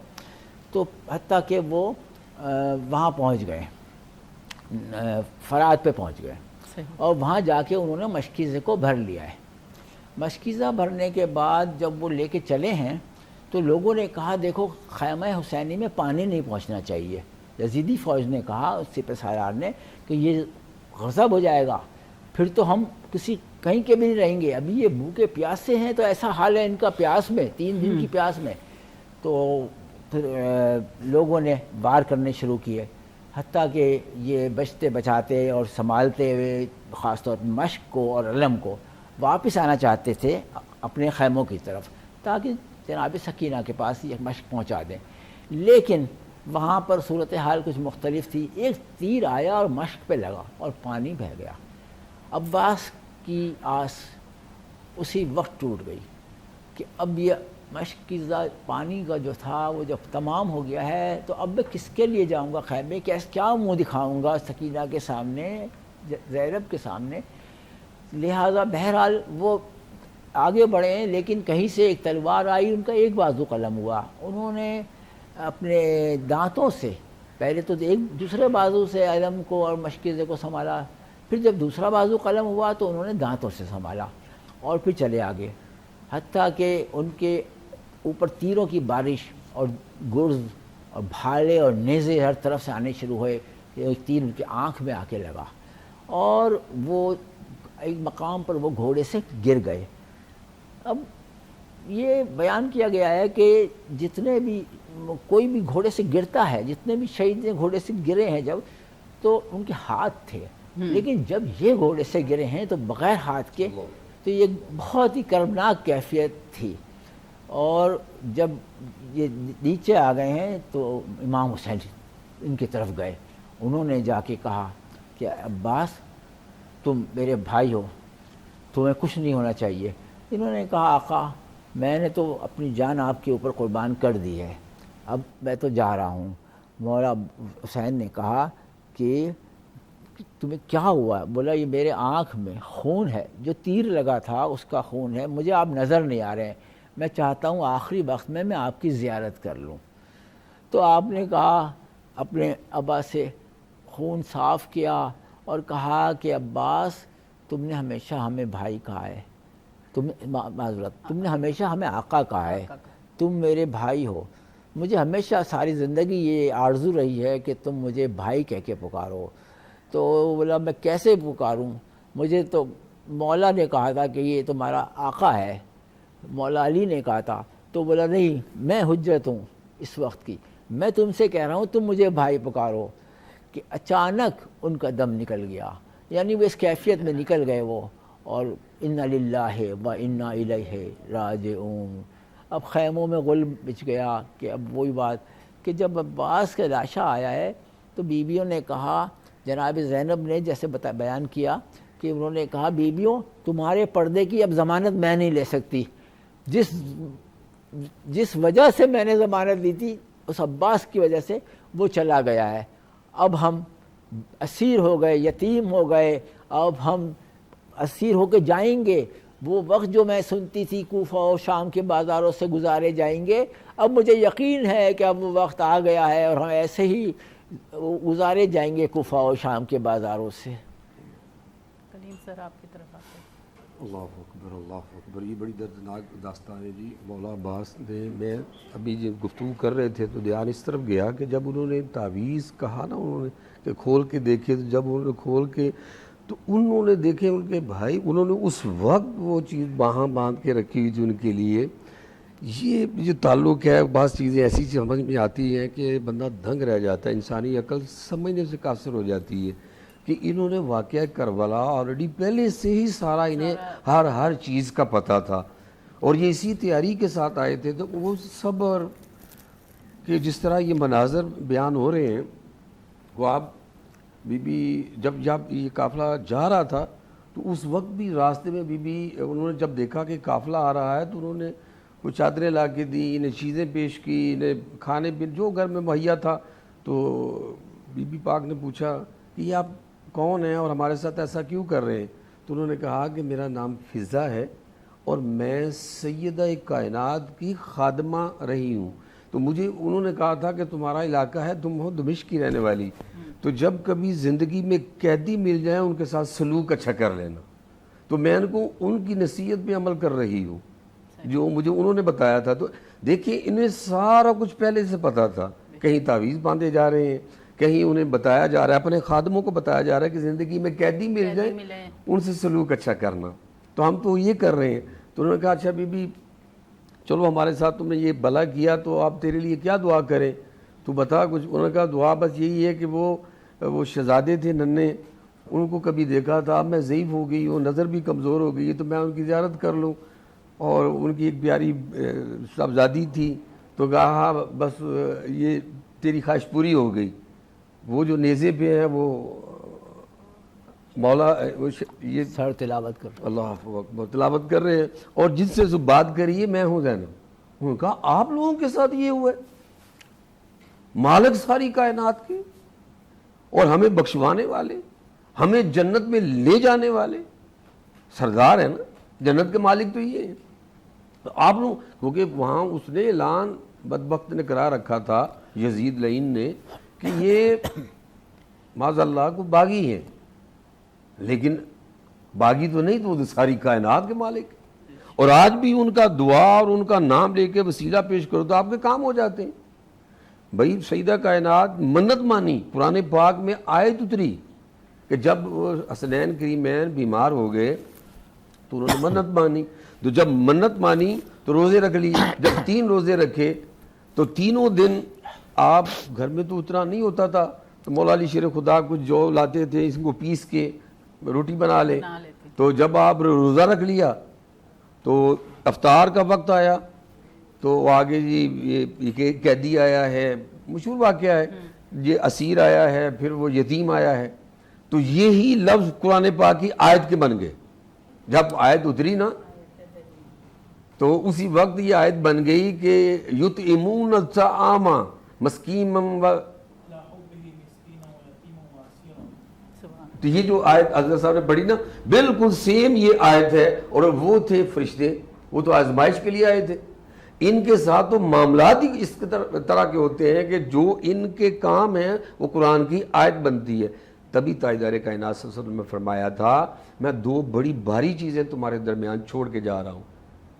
تو حتیٰ کہ وہ وہاں پہنچ گئے، فرات پہ پہنچ گئے، اور وہاں جا کے انہوں نے مشکیزے کو بھر لیا ہے۔ مشکیزہ بھرنے کے بعد جب وہ لے کے چلے ہیں تو لوگوں نے کہا دیکھو خیمہ حسینی میں پانی نہیں پہنچنا چاہیے۔ یزیدی فوج نے کہا اس سپہ سالار نے کہ یہ غضب ہو جائے گا، پھر تو ہم کہیں کے بھی نہیں رہیں گے، ابھی یہ بھوکے پیاسے ہیں، تو ایسا حال ہے ان کا پیاس میں، 3 دن کی پیاس میں۔ تو پھر لوگوں نے وار کرنے شروع کیے، حتیٰ کہ یہ بچتے بچاتے اور سنبھالتے ہوئے خاص طور پر مشق کو اور علم کو واپس آنا چاہتے تھے اپنے خیموں کی طرف، تاکہ جناب سکینہ کے پاس یہ مشق پہنچا دیں۔ لیکن وہاں پر صورتحال کچھ مختلف تھی، ایک تیر آیا اور مشق پہ لگا اور پانی بہہ گیا۔ عباس کی آس اسی وقت ٹوٹ گئی کہ اب یہ مشق کی پانی کا جو تھا وہ جب تمام ہو گیا ہے تو اب میں کس کے لیے جاؤں گا خیمے، کیا منہ دکھاؤں گا سکینہ کے سامنے، زینب کے سامنے۔ لہٰذا بہرحال وہ آگے بڑھے، لیکن کہیں سے ایک تلوار آئی، ان کا ایک بازو قلم ہوا، انہوں نے اپنے دانتوں سے پہلے تو ایک دوسرے بازو سے علم کو اور مشکیزے کو سنبھالا، پھر جب دوسرا بازو قلم ہوا تو انہوں نے دانتوں سے سنبھالا اور پھر چلے آگے، حتیٰ کہ ان کے اوپر تیروں کی بارش اور گرز اور بھالے اور نیزے ہر طرف سے آنے شروع ہوئے، ایک تیر ان کی آنکھ میں آ کے لگا اور وہ ایک مقام پر وہ گھوڑے سے گر گئے۔ اب یہ بیان کیا گیا ہے کہ جتنے بھی کوئی بھی گھوڑے سے گرتا ہے، جتنے بھی شہید گھوڑے سے گرے ہیں جب، تو ان کے ہاتھ تھے، لیکن جب یہ گھوڑے سے گرے ہیں تو بغیر ہاتھ کے، تو یہ بہت ہی کربناک کیفیت تھی۔ اور جب یہ نیچے آ گئے ہیں تو امام حسین ان کی طرف گئے، انہوں نے جا کے کہا کہ عباس تم میرے بھائی ہو، تمہیں کچھ نہیں ہونا چاہیے۔ انہوں نے کہا آقا میں نے تو اپنی جان آپ کے اوپر قربان کر دی ہے، اب میں تو جا رہا ہوں۔ مولا حسین نے کہا کہ تمہیں کیا ہوا؟ بولا یہ میرے آنکھ میں خون ہے، جو تیر لگا تھا اس کا خون ہے، مجھے آپ نظر نہیں آ رہے ہیں، میں چاہتا ہوں آخری وقت میں آپ کی زیارت کر لوں۔ تو آپ نے کہا اپنے ابا سے خون صاف کیا اور کہا کہ عباس تم نے ہمیشہ ہمیں بھائی کہا ہے، تم نے ہمیشہ ہمیں آقا کہا ہے، تم میرے بھائی ہو، مجھے ہمیشہ ساری زندگی یہ آرزو رہی ہے کہ تم مجھے بھائی کہہ کے پکارو۔ تو بولا میں کیسے پکاروں، مجھے تو مولا نے کہا تھا کہ یہ تمہارا آقا ہے، مولا علی نے کہا تھا۔ تو بولا نہیں، میں حجت ہوں اس وقت کی، میں تم سے کہہ رہا ہوں تم مجھے بھائی پکارو۔ کہ اچانک ان کا دم نکل گیا، یعنی وہ اس کیفیت میں نکل گئے وہ، اور انا للہ و انا الیہ راجعون. اب خیموں میں غل بچ گیا کہ اب وہی بات کہ جب عباس کا لاشا آیا ہے تو بیویوں نے کہا، جناب زینب نے جیسے بیان کیا کہ انہوں نے کہا بیویوں تمہارے پردے کی اب ضمانت میں نہیں لے سکتی، جس وجہ سے میں نے ضمانت لی تھی اس عباس کی وجہ سے وہ چلا گیا ہے، اب ہم اسیر ہو گئے، یتیم ہو گئے، اب ہم اسیر ہو کے جائیں گے. وہ وقت جو میں سنتی تھی کوفہ و شام کے بازاروں سے گزارے جائیں گے، اب مجھے یقین ہے کہ اب وہ وقت آ گیا ہے اور ہم ایسے ہی گزارے جائیں گے کوفہ و شام کے بازاروں سے. کلیم سر آپ کی طرف آتے ہیں. اللہ اکبر اللہ اکبر. یہ بڑی دردناک داستان ہے جی. مولا عباس نے، میں ابھی جب گفتگو کر رہے تھے تو دھیان اس طرف گیا کہ جب انہوں نے تعویذ کہا نا، انہوں نے کہ کھول کے دیکھے، تو جب انہوں نے کھول کے تو انہوں نے دیکھے ان کے بھائی، انہوں نے اس وقت وہ چیز وہاں باندھ کے رکھی ہوئی تھی ان کے لیے. یہ جو تعلق ہے، بعض چیزیں ایسی سمجھ میں آتی ہیں کہ بندہ دھنگ رہ جاتا ہے، انسانی عقل سمجھنے سے قاصر ہو جاتی ہے کہ انہوں نے واقعہ کربلا آلریڈی پہلے سے ہی سارا انہیں ہر چیز کا پتہ تھا، اور یہ اسی تیاری کے ساتھ آئے تھے. تو وہ صبر کہ جس طرح یہ مناظر بیان ہو رہے ہیں، وہ آپ بی بی جب یہ قافلہ جا رہا تھا تو اس وقت بھی راستے میں بی بی انہوں نے جب دیکھا کہ قافلہ آ رہا ہے تو انہوں نے کچھ چادریں لا کے دی، انہیں چیزیں پیش کی، انہیں کھانے پینے جو گھر میں مہیا تھا. تو بی بی پاک نے پوچھا کہ یہ آپ کون ہیں اور ہمارے ساتھ ایسا کیوں کر رہے ہیں؟ تو انہوں نے کہا کہ میرا نام فضا ہے اور میں سیدہ کائنات کی خادمہ رہی ہوں. تو مجھے انہوں نے کہا تھا کہ تمہارا علاقہ ہے، تم ہو دمشق کی رہنے والی، تو جب کبھی زندگی میں قیدی مل جائیں ان کے ساتھ سلوک اچھا کر لینا. تو میں ان کو ان کی نصیحت پہ عمل کر رہی ہوں جو مجھے انہوں نے بتایا تھا. تو دیکھیں انہیں سارا کچھ پہلے سے پتا تھا. کہیں تعویذ باندھے جا رہے ہیں، کہیں انہیں بتایا جا رہا ہے، اپنے خادموں کو بتایا جا رہا ہے کہ زندگی میں قیدی مل جائیں ان سے سلوک اچھا کرنا. تو ہم تو یہ کر رہے ہیں. تو انہوں نے کہا اچھا بی بی چلو ہمارے ساتھ تم نے یہ بھلا کیا تو آپ تیرے لیے کیا دعا کریں، تو بتا کچھ. انہوں نے کہا دعا بس یہی ہے کہ وہ شہزادے تھے ننھے، ان کو کبھی دیکھا تھا، اب میں ضعیف ہو گئی ہوں، نظر بھی کمزور ہو گئی ہے، تو میں ان کی زیارت کر لوں. اور ان کی ایک پیاری صاحبزادی تھی، تو کہا ہاں بس یہ تیری خواہش پوری ہو گئی. وہ جو نیزے پہ ہے وہ مولا یہ سر تلاوت کر اللہ اکبر تلاوت کر رہے ہیں، اور جس سے بات کری ہے میں ہوں زینب. انہوں نے کہا آپ لوگوں کے ساتھ یہ ہوا ہے، مالک ساری کائنات کے اور ہمیں بخشوانے والے، ہمیں جنت میں لے جانے والے سردار ہیں نا، جنت کے مالک تو یہ ہیں. تو آپ لوگ، کیونکہ وہاں اس نے اعلان بدبخت نے کرا رکھا تھا یزید لعین نے کہ یہ معاذ اللہ کو باغی ہیں، لیکن باغی تو نہیں، تو وہ ساری کائنات کے مالک. اور آج بھی ان کا دعا اور ان کا نام لے کے وسیلہ پیش کرو تو آپ کے کام ہو جاتے ہیں. بھائی سیدہ کائنات منت مانی، قرآن پاک میں آیت اتری کہ جب وہ حسنین کریمین بیمار ہو گئے تو انہوں نے منت مانی. تو جب منت مانی تو روزے رکھ لی. جب 3 روزے رکھے تو تینوں دن آپ گھر میں تو اتنا نہیں ہوتا تھا، تو مولا علی شیر خدا کچھ جو لاتے تھے اس کو پیس کے روٹی بنا لے. تو جب آپ روزہ رکھ لیا تو افطار کا وقت آیا تو آگے جی یہ قیدی آیا ہے، مشہور واقعہ ہے، یہ اسیر آیا ہے، پھر وہ یتیم آیا ہے. تو یہی لفظ قرآن پاک کی آیت کے بن گئے. جب آیت اتری نا تو اسی وقت یہ آیت بن گئی کہ یطعمون الطعام مسکینا و. تو یہ جو آیت حضرت صاحب نے پڑھی نا بالکل سیم یہ آیت ہے. اور وہ تھے فرشتے، وہ تو آزمائش کے لیے آئے تھے. ان کے ساتھ تو معاملات ہی اس طرح کے ہوتے ہیں کہ جو ان کے کام ہیں وہ قرآن کی آیت بنتی ہے. تبھی تاجدار کائنات صلی اللہ علیہ وسلم نے فرمایا تھا میں 2 بڑی بھاری چیزیں تمہارے درمیان چھوڑ کے جا رہا ہوں،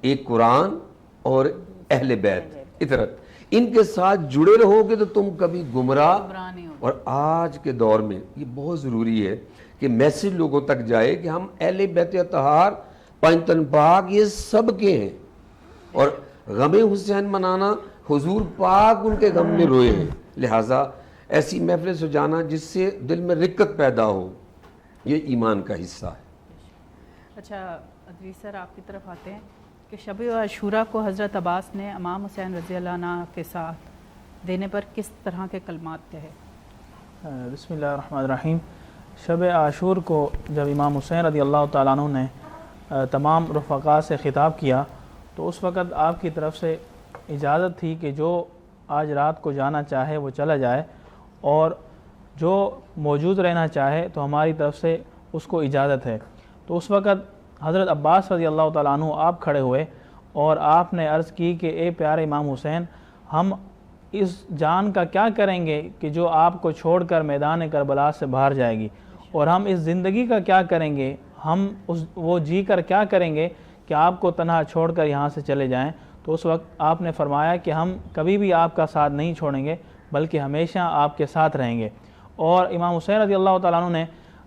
ایک قرآن اور اہل بیت اطرت. ان کے ساتھ جڑے رہو گے تو تم کبھی گمراہ. اور آج کے دور میں یہ بہت ضروری ہے کہ میسج لوگوں تک جائے کہ ہم اہل بیت اطہار پنجتن پاک یہ سب کے ہیں، اور غم حسین منانا، حضور پاک ان کے غم میں روئے ہیں. لہٰذا ایسی محفلیں سجانا جس سے دل میں رقت پیدا ہو، یہ ایمان کا حصہ ہے. اچھا ادریس سر آپ کی طرف آتے ہیں کہ شب عاشورہ کو حضرت عباس نے امام حسین رضی اللہ عنہ کے ساتھ دینے پر کس طرح کے کلمات کہے؟ بسم اللہ الرحمن الرحیم. شب عاشور کو جب امام حسین رضی اللہ تعالیٰ عنہ نے تمام رفقا سے خطاب کیا تو اس وقت آپ کی طرف سے اجازت تھی کہ جو آج رات کو جانا چاہے وہ چلا جائے اور جو موجود رہنا چاہے تو ہماری طرف سے اس کو اجازت ہے. تو اس وقت حضرت عباس رضی اللہ تعالیٰ عنہ آپ کھڑے ہوئے اور آپ نے عرض کی کہ اے پیارے امام حسین، ہم اس جان کا کیا کریں گے کہ جو آپ کو چھوڑ کر میدان کربلا سے باہر جائے گی، اور ہم اس زندگی کا کیا کریں گے، ہم وہ جی کر کیا کریں گے کہ آپ کو تنہا چھوڑ کر یہاں سے چلے جائیں. تو اس وقت آپ نے فرمایا کہ ہم کبھی بھی آپ کا ساتھ نہیں چھوڑیں گے بلکہ ہمیشہ آپ کے ساتھ رہیں گے. اور امام حسین رضی اللہ تعالیٰ عنہ نے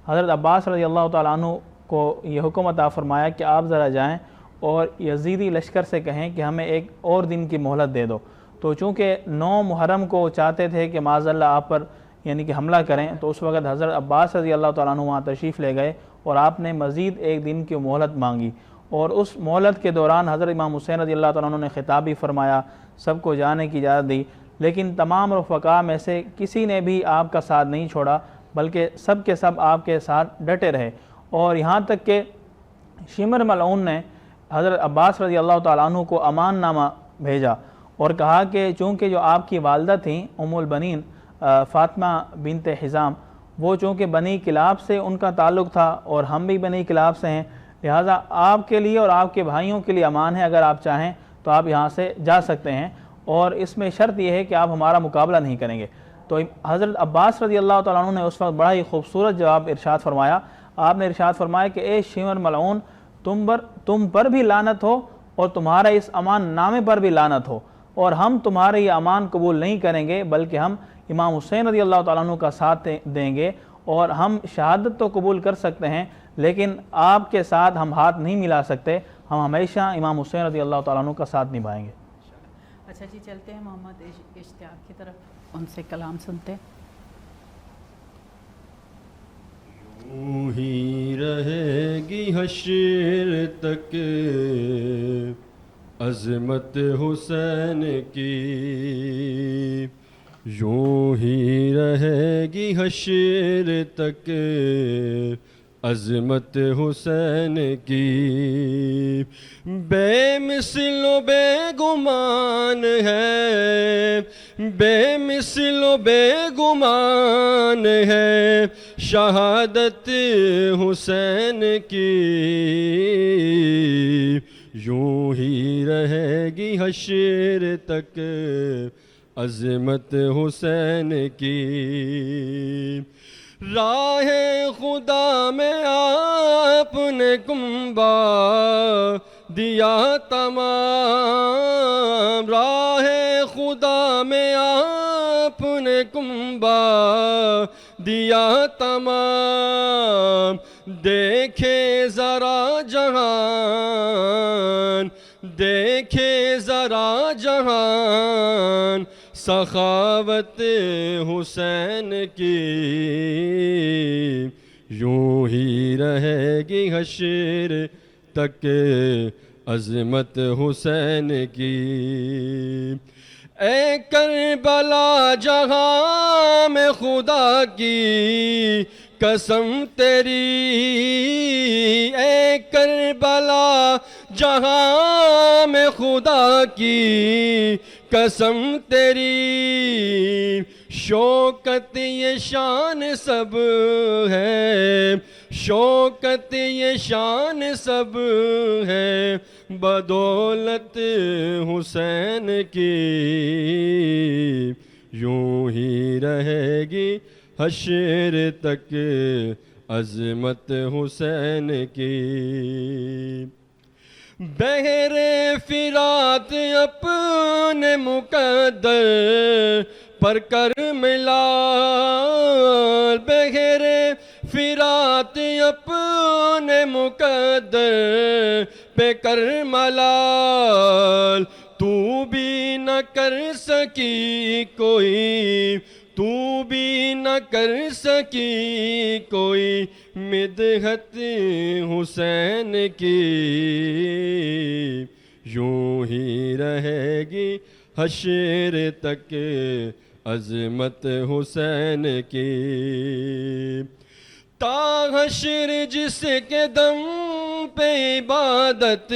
حضرت عباس رضی اللہ تعالیٰ عنہ کو یہ حکم عطا فرمایا کہ آپ ذرا جائیں اور یزیدی لشکر سے کہیں کہ ہمیں ایک اور دن کی مہلت دے دو. تو چونکہ 9 محرم کو چاہتے تھے کہ معاذ اللہ آپ پر یعنی کہ حملہ کریں، تو اس وقت حضرت عباس رضی اللہ تعالیٰ عنہ وہاں تشریف لے گئے اور آپ نے مزید ایک دن کی مہلت مانگی. اور اس مہلت کے دوران حضرت امام حسین رضی اللہ تعالیٰ عنہ نے خطاب بھی فرمایا، سب کو جانے کی اجازت دی، لیکن تمام رفقا میں سے کسی نے بھی آپ کا ساتھ نہیں چھوڑا بلکہ سب کے سب آپ کے ساتھ ڈٹے رہے. اور یہاں تک کہ شمر ملعون نے حضرت عباس رضی اللہ تعالیٰ عنہ کو امان نامہ بھیجا اور کہا کہ چونکہ جو آپ کی والدہ تھیں ام البنین فاطمہ بنت حزام، وہ چونکہ بنی کلاب سے ان کا تعلق تھا اور ہم بھی بنی کلاب سے ہیں، لہٰذا آپ کے لیے اور آپ کے بھائیوں کے لیے امان ہے، اگر آپ چاہیں تو آپ یہاں سے جا سکتے ہیں، اور اس میں شرط یہ ہے کہ آپ ہمارا مقابلہ نہیں کریں گے. تو حضرت عباس رضی اللہ تعالیٰ عنہ نے اس وقت بڑا ہی خوبصورت جواب ارشاد فرمایا. آپ نے ارشاد فرمایا کہ اے شمر ملعون، تم پر بھی لعنت ہو اور تمہارے اس امان نامے پر بھی لعنت ہو، اور ہم تمہارے یہ امان قبول نہیں کریں گے بلکہ ہم امام حسین رضی اللہ تعالیٰ عنہ کا ساتھ دیں گے، اور ہم شہادت تو قبول کر سکتے ہیں لیکن آپ کے ساتھ ہم ہاتھ نہیں ملا سکتے، ہم ہمیشہ امام حسین رضی اللہ تعالیٰ عنہ کا ساتھ نبھائیں گے. اچھا جی، چلتے ہیں محمد اشتیاق کی طرف، ان سے کلام سنتے ہیں. یوں ہی رہے گی حشر تک عظمت حسین کی، یوں ہی رہے گی حشر تک عظمت حسین کی. بے مثل و بے گمان ہے، بے مثل و بے گمان ہے شہادت حسین کی، یوں ہی رہے گی حشر تک عظمت حسین کی. راہ خدا میں آپ نے کنبا دیا تمام، راہ خدا میں آپ نے کنبا دیا تمام. دیکھے ذرا جہان، دیکھے ذرا جہان سخاوت حسین کی، یوں ہی رہے گی حشر تک عظمت حسین کی. اے کربلا جہاں میں خدا کی قسم تیری، اے کربلا جہاں میں خدا کی قسم تیری. شوکت یہ شان سب ہے، شوکت یہ شان سب ہے بدولت حسین کی، یوں ہی رہے گی حشر تک عظمت حسین کی. بحر فرات اپنے مقدر پر کر ملا، بحر فرات اپنے مقدر پہ کر ملال. تو بھی نہ کر سکی کوئی، تو بھی نہ کر سکی کوئی مدحت حسین کی یوں ہی رہے گی حشر تک عظمت حسین کی تا حشر جس کے دم پہ عبادت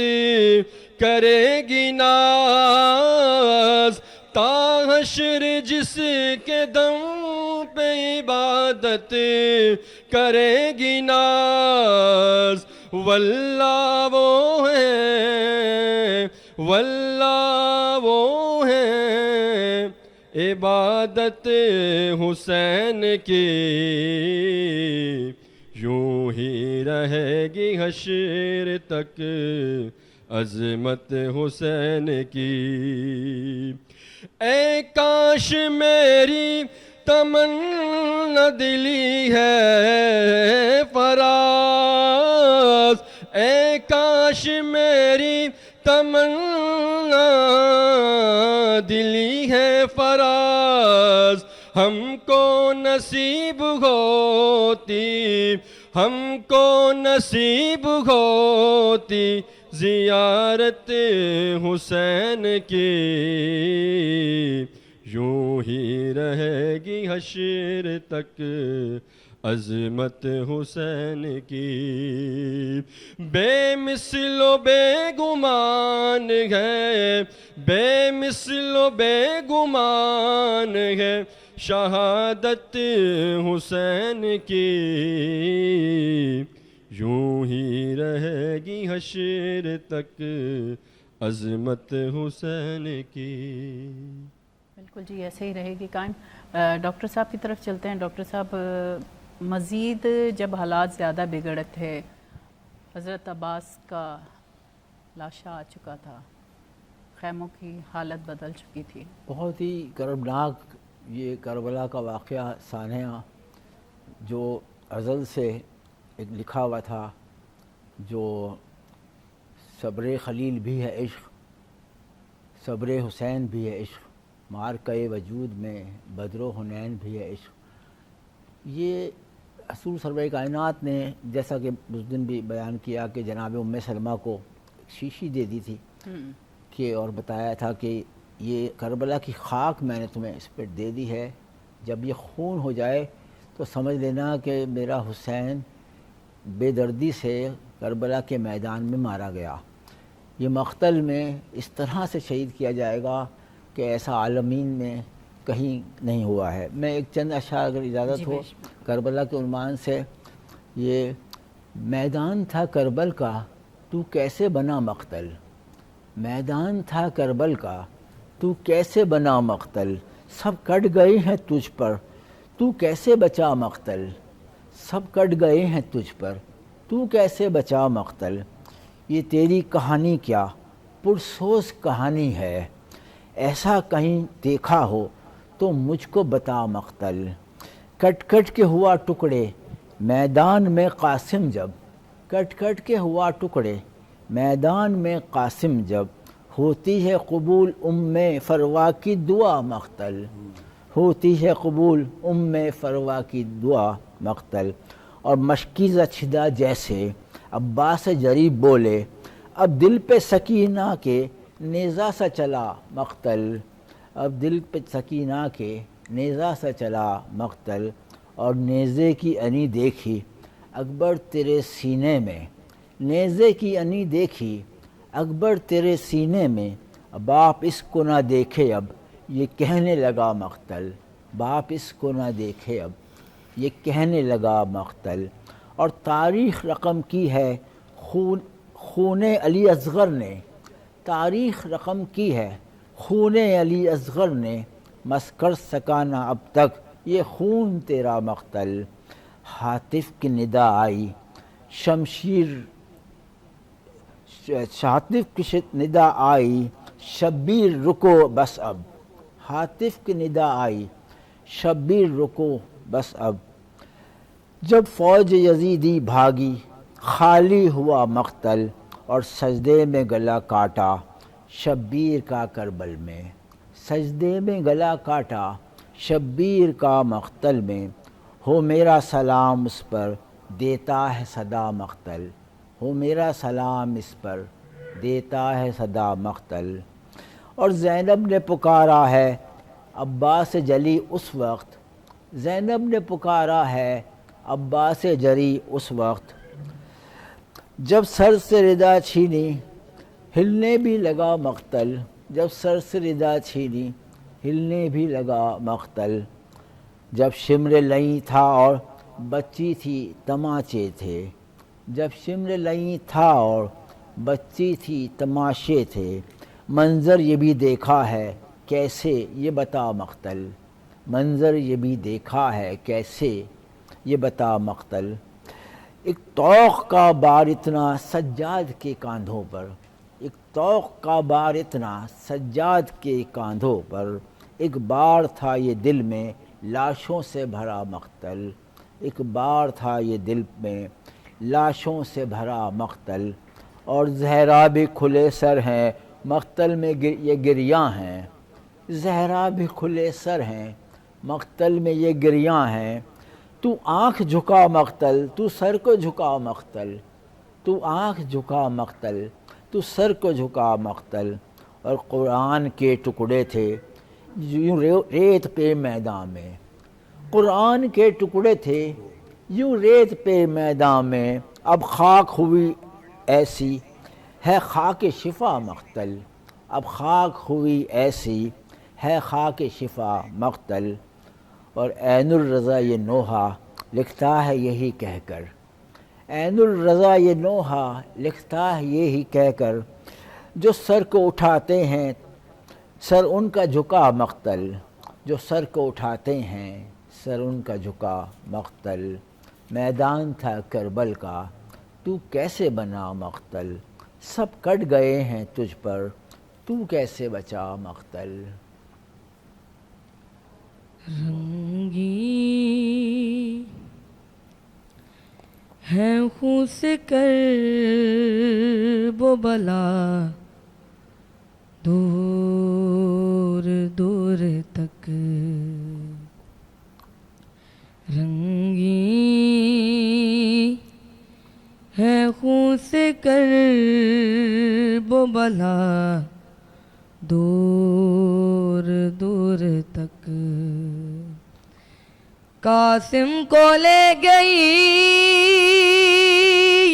کرے گی ناز تا حشر جس کے دم پہ عبادت کرے گی ناز واللہ وہ ہے واللہ وہ ہے عبادت حسین کی یوں ہی رہے گی حشر تک عظمت حسین کی اے کاش میری تمنا دلی ہے فراز اے کاش میری تمنا دلی ہے فراز ہم کو نصیب ہوتی ہم کو نصیب ہوتی زیارت حسین کی یوں ہی رہے گی حشر تک عظمت حسین کی بے مثل و بے گمان ہے بے مثل و بے گمان ہے شہادت حسین کی یوں ہی رہے گی حشر تک عظمت حسین کی بالکل جی ایسے ہی رہے گی قائم. ڈاکٹر صاحب کی طرف چلتے ہیں. ڈاکٹر صاحب مزید جب حالات زیادہ بگڑ تھے حضرت عباس کا لاشا آ چکا تھا خیموں کی حالت بدل چکی تھی بہت ہی کربناک یہ کربلا کا واقعہ سانحہ جو ازل سے ایک لکھا ہوا تھا جو صبر خلیل بھی ہے عشق صبر حسین بھی ہے عشق مارکہ وجود میں بدر و حنین بھی ہے عشق یہ حضور سرور کائنات نے جیسا کہ اس دن بھی بیان کیا کہ جناب ام سلمہ کو شیشی دے دی تھی کہ اور بتایا تھا کہ یہ کربلا کی خاک میں نے تمہیں اس پر دے دی ہے جب یہ خون ہو جائے تو سمجھ لینا کہ میرا حسین بے دردی سے کربلا کے میدان میں مارا گیا یہ مقتل میں اس طرح سے شہید کیا جائے گا کہ ایسا عالمین میں کہیں نہیں ہوا ہے. میں ایک چند اشعار اگر اجازت ہو کربلا کے عنوان سے یہ میدان تھا کربل کا تو کیسے بنا مقتل میدان تھا کربل کا تو کیسے بنا مقتل سب کٹ گئے ہیں تجھ پر تو کیسے بچا مقتل سب کٹ گئے ہیں تجھ پر تو کیسے بچا مقتل یہ تیری کہانی کیا پرسوز کہانی ہے ایسا کہیں دیکھا ہو تو مجھ کو بتا مقتل کٹ کٹ کے ہوا ٹکڑے میدان میں قاسم جب کٹ کٹ کے ہوا ٹکڑے میدان میں قاسم جب ہوتی ہے قبول فروا کی دعا مقتل ہوتی ہے قبول فروا کی دعا مقتل اور مشکیزہ چھدا جیسے عباس جری بولے اب دل پہ سکینہ کے نیزہ سا چلا مقتل اب دل پہ سکینہ کے نیزہ سا چلا مقتل اور نیزے کی انی دیکھی اکبر تیرے سینے میں نیزے کی انی دیکھی اکبر تیرے سینے میں باپ اس کو نہ دیکھے اب یہ کہنے لگا مقتل باپ اس کو نہ دیکھے اب یہ کہنے لگا مقتل اور تاریخ رقم کی ہے خون علی اصغر نے تاریخ رقم کی ہے خون علی اصغر نے مس کر سکا نہ اب تک یہ خون تیرا مقتل ہاتف کی ندا آئی شمشیر ہاتف کی ندا آئی شبیر رکو بس اب ہاتف کی ندا آئی شبیر رکو بس اب جب فوج یزیدی بھاگی خالی ہوا مقتل اور سجدے میں گلا کاٹا شبیر کا کربل میں سجدے میں گلا کاٹا شبیر کا مقتل میں ہو میرا سلام اس پر دیتا ہے صدا مقتل، ہو میرا سلام اس پر دیتا ہے صدا مقتل۔ اور زینب نے پکارا ہے عباس جلی اس وقت، زینب نے پکارا ہے عباس جلی اس وقت، جب سر سے ردا چھینی ہلنے بھی لگا مقتل، جب سر سے ردا چھینی ہلنے بھی لگا مقتل، جب شمر لئی تھا اور بچی تھی تماچے تھے، جب شمر لئی تھا اور بچی تھی تماشے تھے، منظر یہ بھی دیکھا ہے کیسے یہ بتا مقتل، منظر یہ بھی دیکھا ہے کیسے یہ بتا مقتل۔ ایک طوق کا بار اتنا سجاد کے کاندھوں پر، ایک طوق کا بار اتنا سجاد کے کاندھوں پر، ایک بار تھا یہ دل میں لاشوں سے بھرا مقتل، ایک بار تھا یہ دل میں لاشوں سے بھرا مقتل۔ اور زہرا بھی کھلے سر ہیں مقتل میں یہ گریاں ہیں، زہرا بھی کھلے سر ہیں مقتل میں یہ گریاں ہیں، تو آنکھ جھکا مقتل تو سر کو جھکا مقتل، تو آنکھ جھکا مقتل تو سر کو جھکا مقتل۔ اور قرآن کے ٹکڑے تھے یوں ریت پہ میدان میں، قرآن کے ٹکڑے تھے یوں ریت پہ میدان میں، اب خاک ہوئی ایسی ہے خاک شفا مقتل، اب خاک ہوئی ایسی ہے خاک شفا مقتل۔ اور عین الرضا یہ نوحہ لکھتا ہے یہی کہہ کر، عین الرضا یہ نوحہ لکھتا ہے یہی کہہ کر، جو سر کو اٹھاتے ہیں سر ان کا جھکا مقتل، جو سر کو اٹھاتے ہیں سر ان کا جھکا مقتل۔ میدان تھا کربل کا تو کیسے بنا مقتل، سب کٹ گئے ہیں تجھ پر تو کیسے بچا مقتل۔ رنگی ہے خون سے کرب و بلا، دور دور تک رنگی ہے خون سے کرب و بلا، دور دور تک قاسم کو لے گئی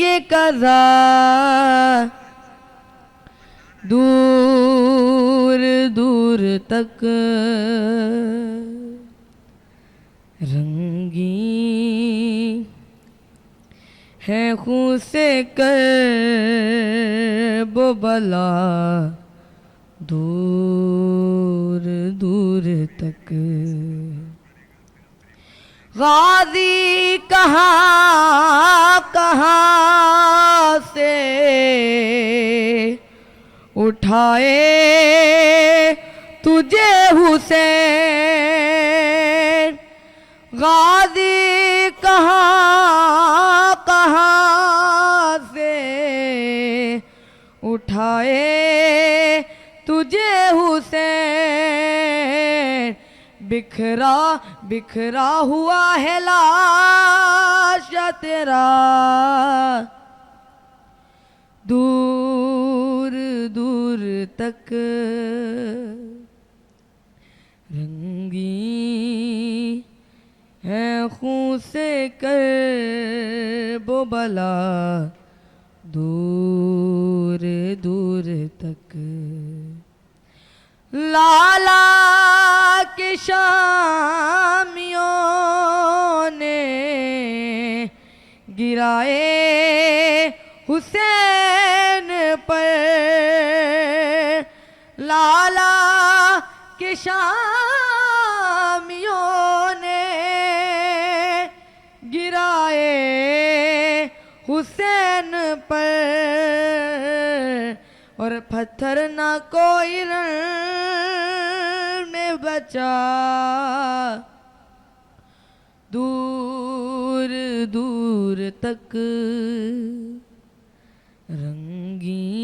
یہ قضا، دور دور تک رنگی ہے خون سے کرب و بلا، دور دور تک غازی کہاں کہاں سے اٹھائے تجھے حسین، غازی کہاں کہاں سے اٹھائے تجھے حسین، بکھرا بکھرا ہوا ہے لاش تیرا، دور دور تک رنگی ہے خون سے کرب و بلا، دور دور تک لالا کے شامیوں نے گرائے حسین پر، لالا کے شامیوں نے گرائے حسین پر، اور پتھر نہ کوئی رن میں بچا، دور دور تک رنگی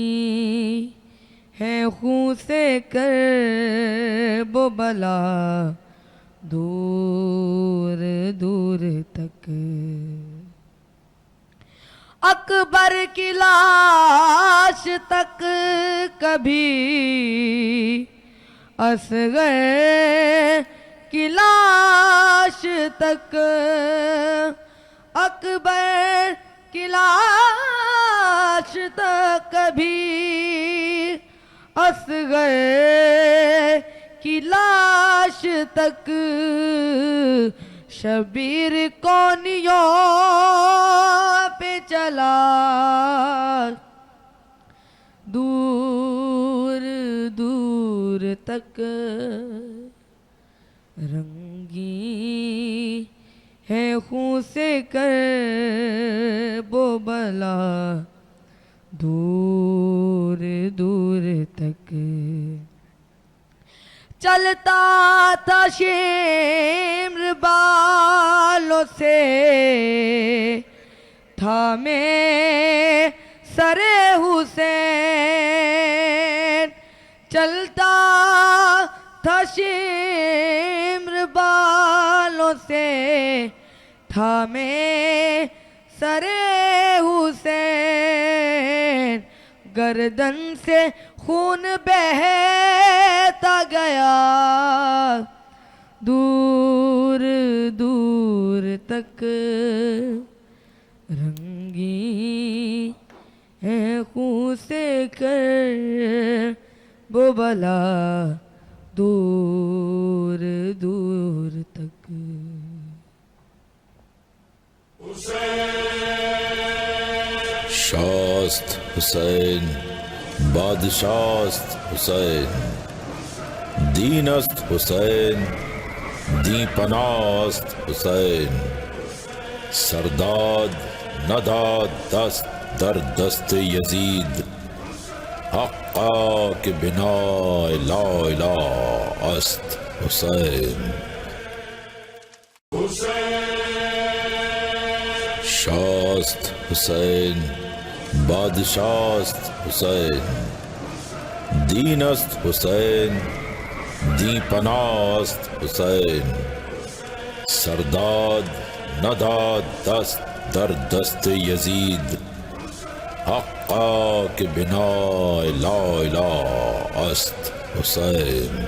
ہے خون سے کرب و بلا، دور دور تک اکبر کی لاش تک کبھی اصغر کی لاش تک اکبر کی لاش تک کبھی اصغر کی لاش تک شبیر کونیوں پہ چلا دور دور تک رنگی ہے خون سے کرب و بلا دور دور تک چلتا تھا شمر بالوں سے تھامے سر حسین چلتا تھا شمر بالوں سے تھامے سر حسین گردن سے خون بہتا گیا دور دور تک رنگی ہے خون سے کرب و بلا دور دور تک شاست حسین بادشاست حسین دینست حسین دی پناست حسین سرداد نداد دست در دست یزید حقا کہ بنا لا الہ است حسین شاست حسین بادشاست حسین دینست حسین دی پناست حسین سرداد نداد دست در دست یزید حقا کہ بنا لا الہ است حسین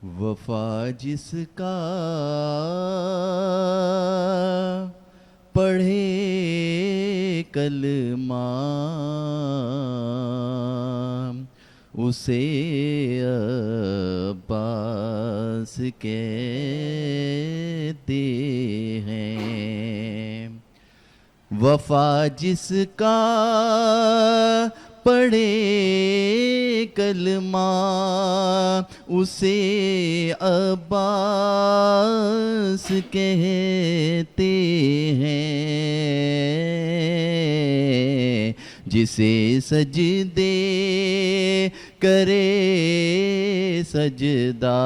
وفا جس کا پڑھے کلمہ اسے عباس کہتے ہیں وفا جس کا پڑھے کلمہ اسے عباس کہتے ہیں جسے سجدے کرے سجدہ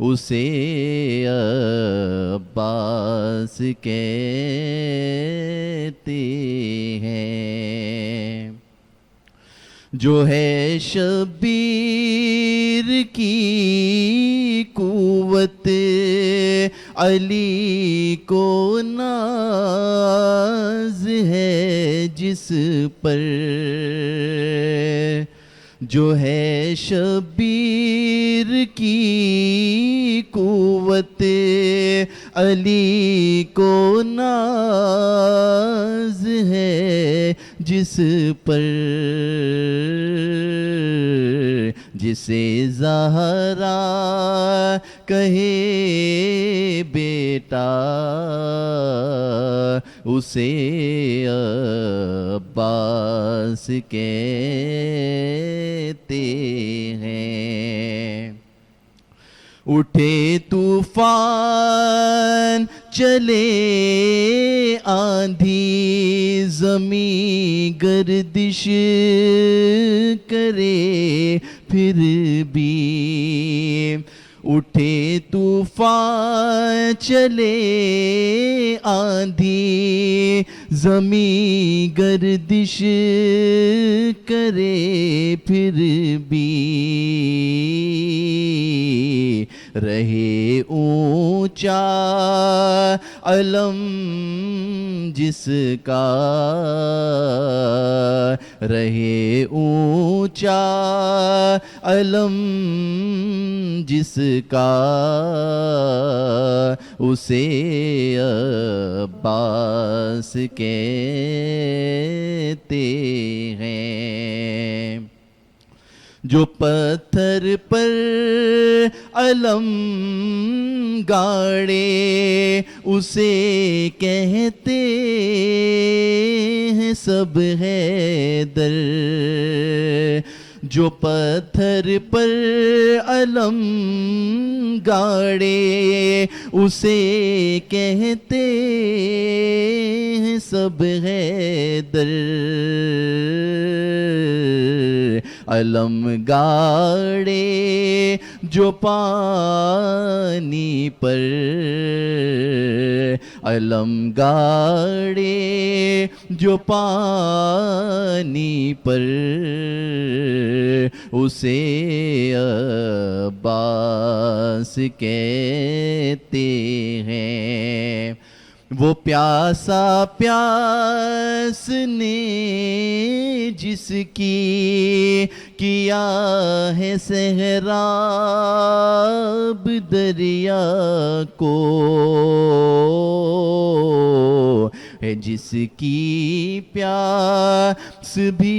اسے عباس کہتے ہیں جو ہے شبیر کی قوت علی کو ناز ہے جس پر جو ہے شبیر کی قوت علی کو ناز ہے جس پر جسے زہرا کہے بیٹا اسے عباس کہتے ہیں اٹھے طوفان چلے آندھی زمیں گردش کرے پھر بھی اٹھے طوفان چلے آندھی زمیں گردش کرے پھر بھی رہے اونچا علم جس کا، رہے اونچا علم جس کا، اسے عباس کہتے ہیں۔ جو پتھر پر علم گاڑے اسے کہتے ہیں سب حیدر، جو پتھر پر علم گاڑے اسے کہتے ہیں سب حیدر، علم گاڑے جو پانی پر، علم گاڑے جو پانی پر، اسے عباس کہتے ہیں۔ وہ پیاسا پیاس نے جس کی کیا ہے سہراب دریا کو، ہے جس کی پیاس بھی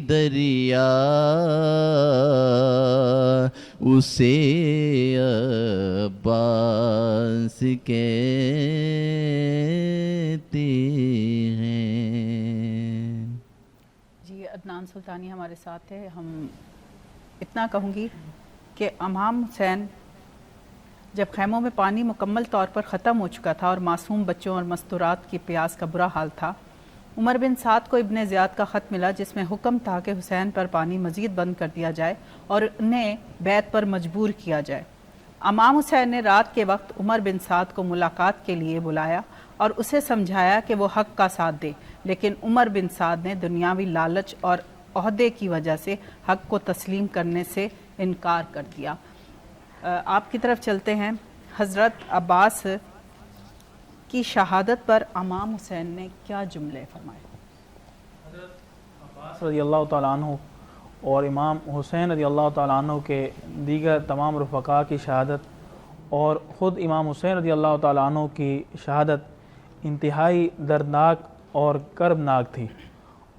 دریا، اسے عباس کہتے ہیں۔ جی عدنان سلطانی ہمارے ساتھ ہے۔ ہم اتنا کہوں گی کہ امام حسین جب خیموں میں پانی مکمل طور پر ختم ہو چکا تھا اور معصوم بچوں اور مستورات کی پیاس کا برا حال تھا، عمر بن سعد کو ابن زیاد کا خط ملا جس میں حکم تھا کہ حسین پر پانی مزید بند کر دیا جائے اور انہیں بیعت پر مجبور کیا جائے۔ امام حسین نے رات کے وقت عمر بن سعد کو ملاقات کے لیے بلایا اور اسے سمجھایا کہ وہ حق کا ساتھ دے، لیکن عمر بن سعد نے دنیاوی لالچ اور عہدے کی وجہ سے حق کو تسلیم کرنے سے انکار کر دیا۔ آپ کی طرف چلتے ہیں۔ حضرت عباس کی شہادت پر امام حسین نے کیا جملے فرمائے؟ حضرت عباس رضی اللہ تعالیٰ عنہ اور امام حسین رضی اللہ تعالیٰ عنہ کے دیگر تمام رفقاء کی شہادت اور خود امام حسین رضی اللہ تعالیٰ عنہ کی شہادت انتہائی دردناک اور کربناک تھی،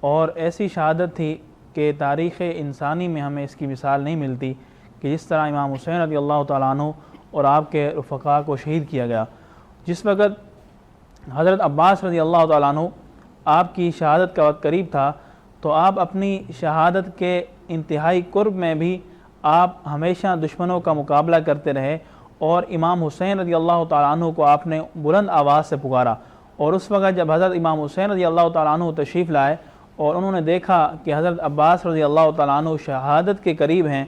اور ایسی شہادت تھی کہ تاریخ انسانی میں ہمیں اس کی مثال نہیں ملتی کہ جس طرح امام حسین رضی اللہ تعالیٰ عنہ اور آپ کے رفقاء کو شہید کیا گیا۔ جس وقت حضرت عباس رضی اللہ تعالیٰ عنہ آپ کی شہادت کا وقت قریب تھا تو آپ اپنی شہادت کے انتہائی قرب میں بھی آپ ہمیشہ دشمنوں کا مقابلہ کرتے رہے، اور امام حسین رضی اللہ تعالیٰ عنہ کو آپ نے بلند آواز سے پکارا۔ اور اس وقت جب حضرت امام حسین رضی اللہ تعالیٰ عنہ تشریف لائے اور انہوں نے دیکھا کہ حضرت عباس رضی اللہ تعالیٰ عنہ شہادت کے قریب ہیں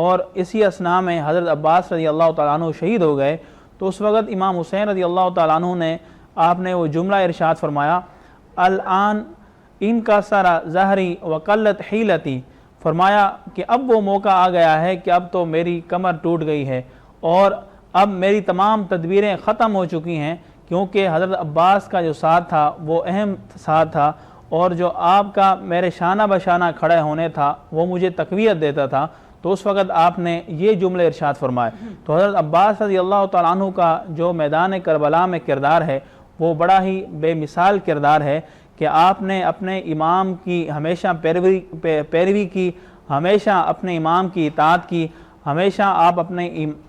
اور اسی اثناء میں حضرت عباس رضی اللہ تعالیٰ عنہ شہید ہو گئے، تو اس وقت امام حسین رضی اللہ تعالیٰ عنہ نے آپ نے وہ جملہ ارشاد فرمایا، الآن ان کا سارا ظہری وقلت حیلتی، فرمایا کہ اب وہ موقع آ گیا ہے کہ اب تو میری کمر ٹوٹ گئی ہے اور اب میری تمام تدبیریں ختم ہو چکی ہیں، کیونکہ حضرت عباس کا جو ساتھ تھا وہ اہم ساتھ تھا، اور جو آپ کا میرے شانہ بشانہ کھڑے ہونے تھا وہ مجھے تقویت دیتا تھا۔ تو اس وقت آپ نے یہ جملے ارشاد فرمائے۔ تو حضرت عباس رضی اللہ تعالیٰ عنہ کا جو میدان کربلا میں کردار ہے وہ بڑا ہی بے مثال کردار ہے کہ آپ نے اپنے امام کی ہمیشہ پیروی کی، ہمیشہ اپنے امام کی اطاعت کی، ہمیشہ آپ اپنے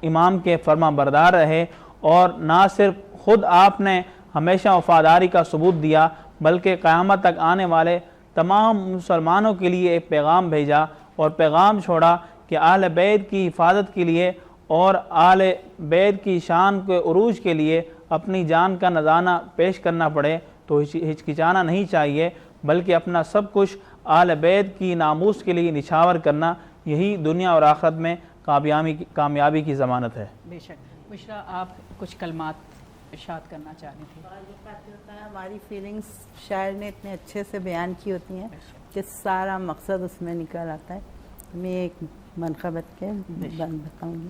امام کے فرما بردار رہے، اور نہ صرف خود آپ نے ہمیشہ وفاداری کا ثبوت دیا بلکہ قیامت تک آنے والے تمام مسلمانوں کے لیے ایک پیغام بھیجا اور پیغام چھوڑا کہ اہل بیت کی حفاظت کے لیے اور اہل بیت کی شان کے عروج کے لیے اپنی جان کا نذرانہ پیش کرنا پڑے تو ہچکچانا نہیں چاہیے، بلکہ اپنا سب کچھ اہل بیت کی ناموس کے لیے نچھاور کرنا، یہی دنیا اور آخرت میں کامیابی کی ضمانت ہے۔ بے شک۔ بشرا، آپ کچھ کلمات ارشاد کرنا چاہ رہی تھی۔ ہماری فیلنگز شاعر نے اتنے اچھے سے بیان کی ہوتی ہیں کہ سارا مقصد اس میں نکل آتا ہے۔ میں ایک منقبت کے بتاؤں گی۔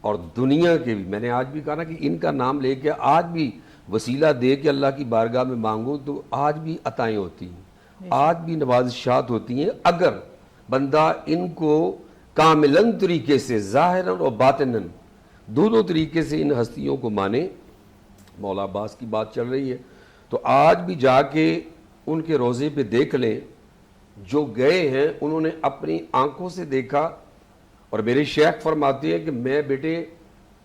اور دنیا کے بھی. میں نے آج بھی کہا نا کہ ان کا نام لے کے آج بھی وسیلہ دے کے اللہ کی بارگاہ میں مانگو تو آج بھی عطائیں ہوتی ہیں, آج بھی نوازشات ہوتی ہیں, اگر بندہ ان کو کاملاً طریقے سے ظاہراً اور باطناً دونوں طریقے سے ان ہستیوں کو مانے. مولا عباس کی بات چل رہی ہے تو آج بھی جا کے ان کے روضے پہ دیکھ لیں. جو گئے ہیں انہوں نے اپنی آنکھوں سے دیکھا, اور میرے شیخ فرماتے ہیں کہ میں بیٹے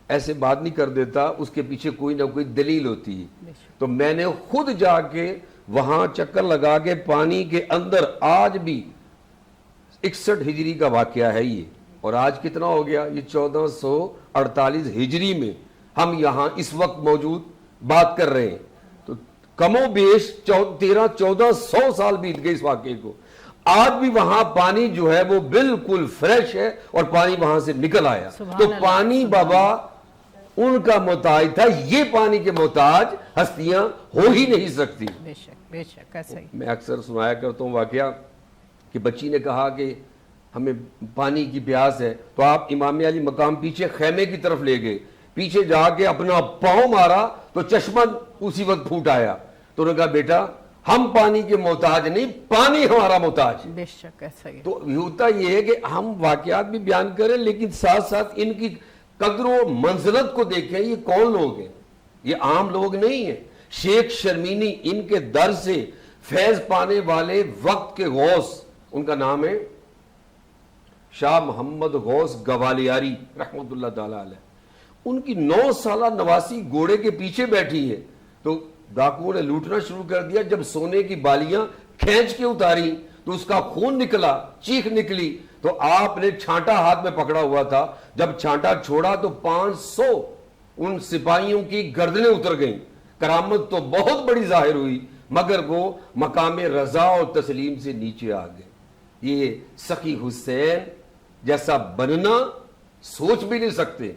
ایسے بات نہیں کر دیتا, اس کے پیچھے کوئی نہ کوئی دلیل ہوتی ہے. تو میں نے خود جا کے وہاں چکر لگا کے پانی کے اندر, آج بھی 61 ہجری کا واقعہ ہے یہ, اور آج کتنا ہو گیا, یہ 1448 ہجری میں ہم یہاں اس وقت موجود بات کر رہے ہیں. تو کم و بیش 1300-1400 سال بیت گئے اس واقعے کو. آج بھی وہاں پانی جو ہے وہ بالکل فریش ہے اور پانی وہاں سے نکل آیا. تو پانی بابا ان کا محتاج تھا, یہ پانی کے محتاج ہستیاں ہو ہی نہیں سکتی. بے شک بے شک ایسا ہی. میں اکثر سنایا کرتا ہوں واقعہ کہ بچی نے کہا کہ ہمیں پانی کی پیاس ہے, تو آپ امام علی مقام پیچھے خیمے کی طرف لے گئے, پیچھے جا کے اپنا پاؤں مارا تو چشمہ اسی وقت پھوٹ آیا. تو انہوں نے کہا بیٹا ہم پانی کے محتاج نہیں, پانی ہمارا محتاج. بے شک ایسا ہی. تو ہوتا یہ ہے کہ ہم واقعات بھی بیان کریں لیکن ساتھ ساتھ ان کی قدر و منزلت کو دیکھیں. یہ کون لوگ ہیں, یہ عام لوگ نہیں ہیں. شیخ شرمینی ان کے در سے فیض پانے والے وقت کے غوث, ان کا نام ہے شاہ محمد غوث گوالیاری رحمت اللہ تعالی علیہ. ان کی 9 سالہ نواسی گھوڑے کے پیچھے بیٹھی ہے, تو ڈاکوؤں نے لوٹنا شروع کر دیا. جب سونے کی بالیاں کھینچ کے اتاری تو اس کا خون نکلا, چیخ نکلی, تو آپ نے چھانٹا ہاتھ میں پکڑا ہوا تھا. جب چھانٹا چھوڑا تو 500 ان سپاہیوں کی گردنیں اتر گئیں. کرامت تو بہت بڑی ظاہر ہوئی مگر وہ مقام رضا اور تسلیم سے نیچے آ گئے. یہ سخی حسین جیسا بننا سوچ بھی نہیں سکتے.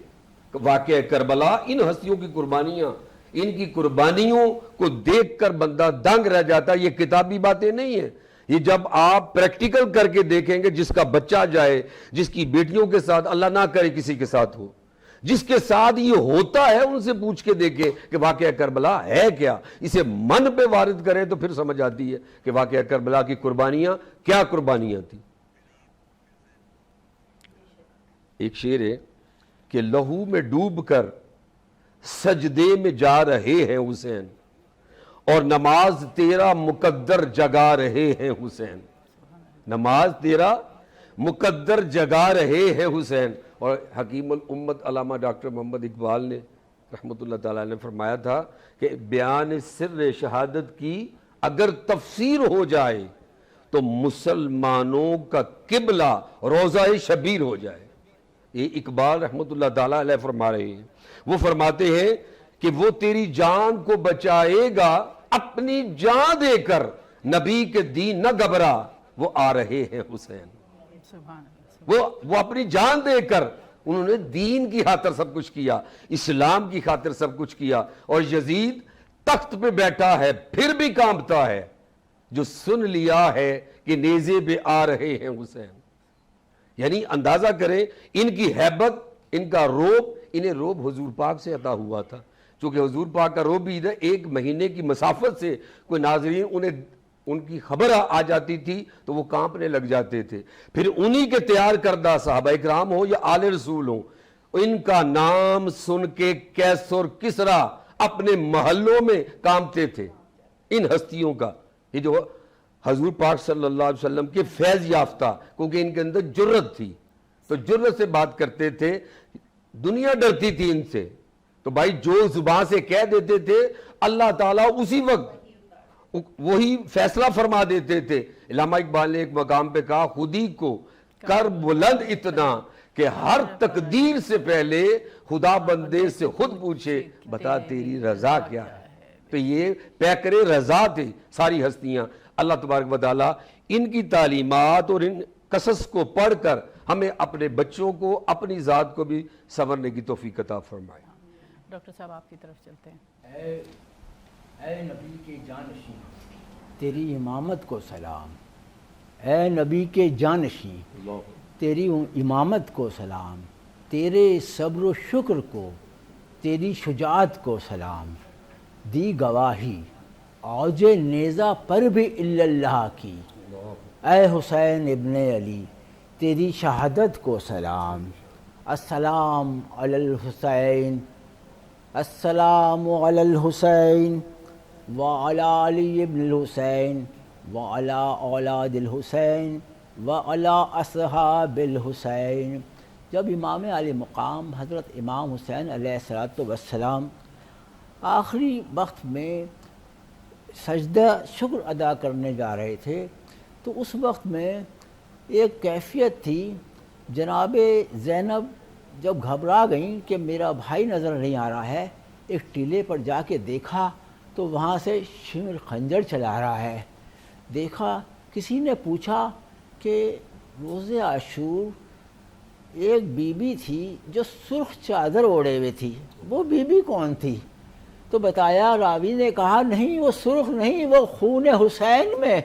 واقعہ کربلا, ان ہستیوں کی قربانیاں, ان کی قربانیوں کو دیکھ کر بندہ دنگ رہ جاتا. یہ کتابی باتیں نہیں ہیں, یہ جب آپ پریکٹیکل کر کے دیکھیں گے. جس کا بچہ جائے, جس کی بیٹیوں کے ساتھ, اللہ نہ کرے کسی کے ساتھ ہو, جس کے ساتھ یہ ہوتا ہے ان سے پوچھ کے دیکھیں کہ واقعہ کربلا ہے کیا, اسے من پہ وارد کریں تو پھر سمجھ آتی ہے کہ واقعہ کربلا کی قربانیاں کیا قربانیاں تھیں. ایک شعر ہے کہ لہو میں ڈوب کر سجدے میں جا رہے ہیں حسین, اور نماز تیرا مقدر جگا رہے ہیں حسین. نماز تیرا مقدر جگا رہے ہیں حسین. اور حکیم الامت علامہ ڈاکٹر محمد اقبال نے رحمت اللہ تعالیٰ نے فرمایا تھا کہ بیان سر شہادت کی اگر تفسیر ہو جائے تو مسلمانوں کا قبلہ روضہ شبیر ہو جائے. یہ اقبال رحمت اللہ تعالیٰ علیہ فرما رہے ہیں. وہ فرماتے ہیں کہ وہ تیری جان کو بچائے گا اپنی جان دے کر, نبی کے دین نہ گھبرا وہ آ رہے ہیں حسین. وہ اپنی جان دے کر انہوں نے دین کی خاطر سب کچھ کیا, اسلام کی خاطر سب کچھ کیا. اور یزید تخت پہ بیٹھا ہے پھر بھی کانپتا ہے, جو سن لیا ہے کہ نیزے پہ آ رہے ہیں حسین. یعنی اندازہ کریں ان کی ہیبت, ان کا روب. انہیں روب حضور پاک سے عطا ہوا تھا, چونکہ حضور پاک کا روب بھی 1 مہینے کی مسافت سے کوئی ناظرین انہیں ان کی خبر آ جاتی تھی تو وہ کانپنے لگ جاتے تھے. پھر انہی کے تیار کردہ صحابہ اکرام ہو یا آل رسول ہو, ان کا نام سن کے کیسر کسرا اپنے محلوں میں کانپتے تھے. ان ہستیوں کا, یہ جو حضور پاک صلی اللہ علیہ وسلم کے فیض یافتہ, کیونکہ ان کے اندر جرت تھی تو جرت سے بات کرتے تھے. دنیا ڈرتی تھی ان سے, تو بھائی جو زبان سے کہہ دیتے تھے اللہ تعالیٰ اسی وقت وہی فیصلہ فرما دیتے تھے. علامہ اقبال نے ایک مقام پہ کہا خودی کو کر بلند اتنا کہ ہر تقدیر سے پہلے خدا بندے سے خود پوچھے بتا تیری رضا کیا ہے. تو یہ پیکر رضا تھی ساری ہستیاں. اللہ تبارک و تعالیٰ ان کی تعلیمات اور ان قصص کو پڑھ کر ہمیں اپنے بچوں کو, اپنی ذات کو بھی سنورنے کی توفیق عطا فرمائے. ڈاکٹر صاحب آپ کی طرف چلتے ہیں. اے نبی کے جانشین تیری امامت کو سلام, اے نبی کے جانشین تیری امامت کو سلام, تیرے صبر و شکر کو، تیری شجاعت کو سلام، دی گواہی اوج نیزہ پر بھی الا اللہ کی، اے حسین ابن علی تیری شہادت کو سلام، السلام علی الحسین، السلام علی الحسین وعلی علی ابن الحسین وعلی اولاد الحسین وعلی اصحاب الحسین۔ جب امام علی مقام حضرت امام حسین علیہ الصلوۃ والسلام آخری وقت میں سجدہ شکر ادا کرنے جا رہے تھے تو اس وقت میں ایک کیفیت تھی، جناب زینب جب گھبرا گئیں کہ میرا بھائی نظر نہیں آ رہا ہے، ایک ٹیلے پر جا کے دیکھا تو وہاں سے شمر خنجر چلا رہا ہے۔ دیکھا، کسی نے پوچھا کہ روز عاشور ایک بی بی تھی جو سرخ چادر اوڑھے ہوئے تھی، وہ بی بی کون تھی؟ تو بتایا، راوی نے کہا نہیں وہ سرخ نہیں، وہ خون حسین میں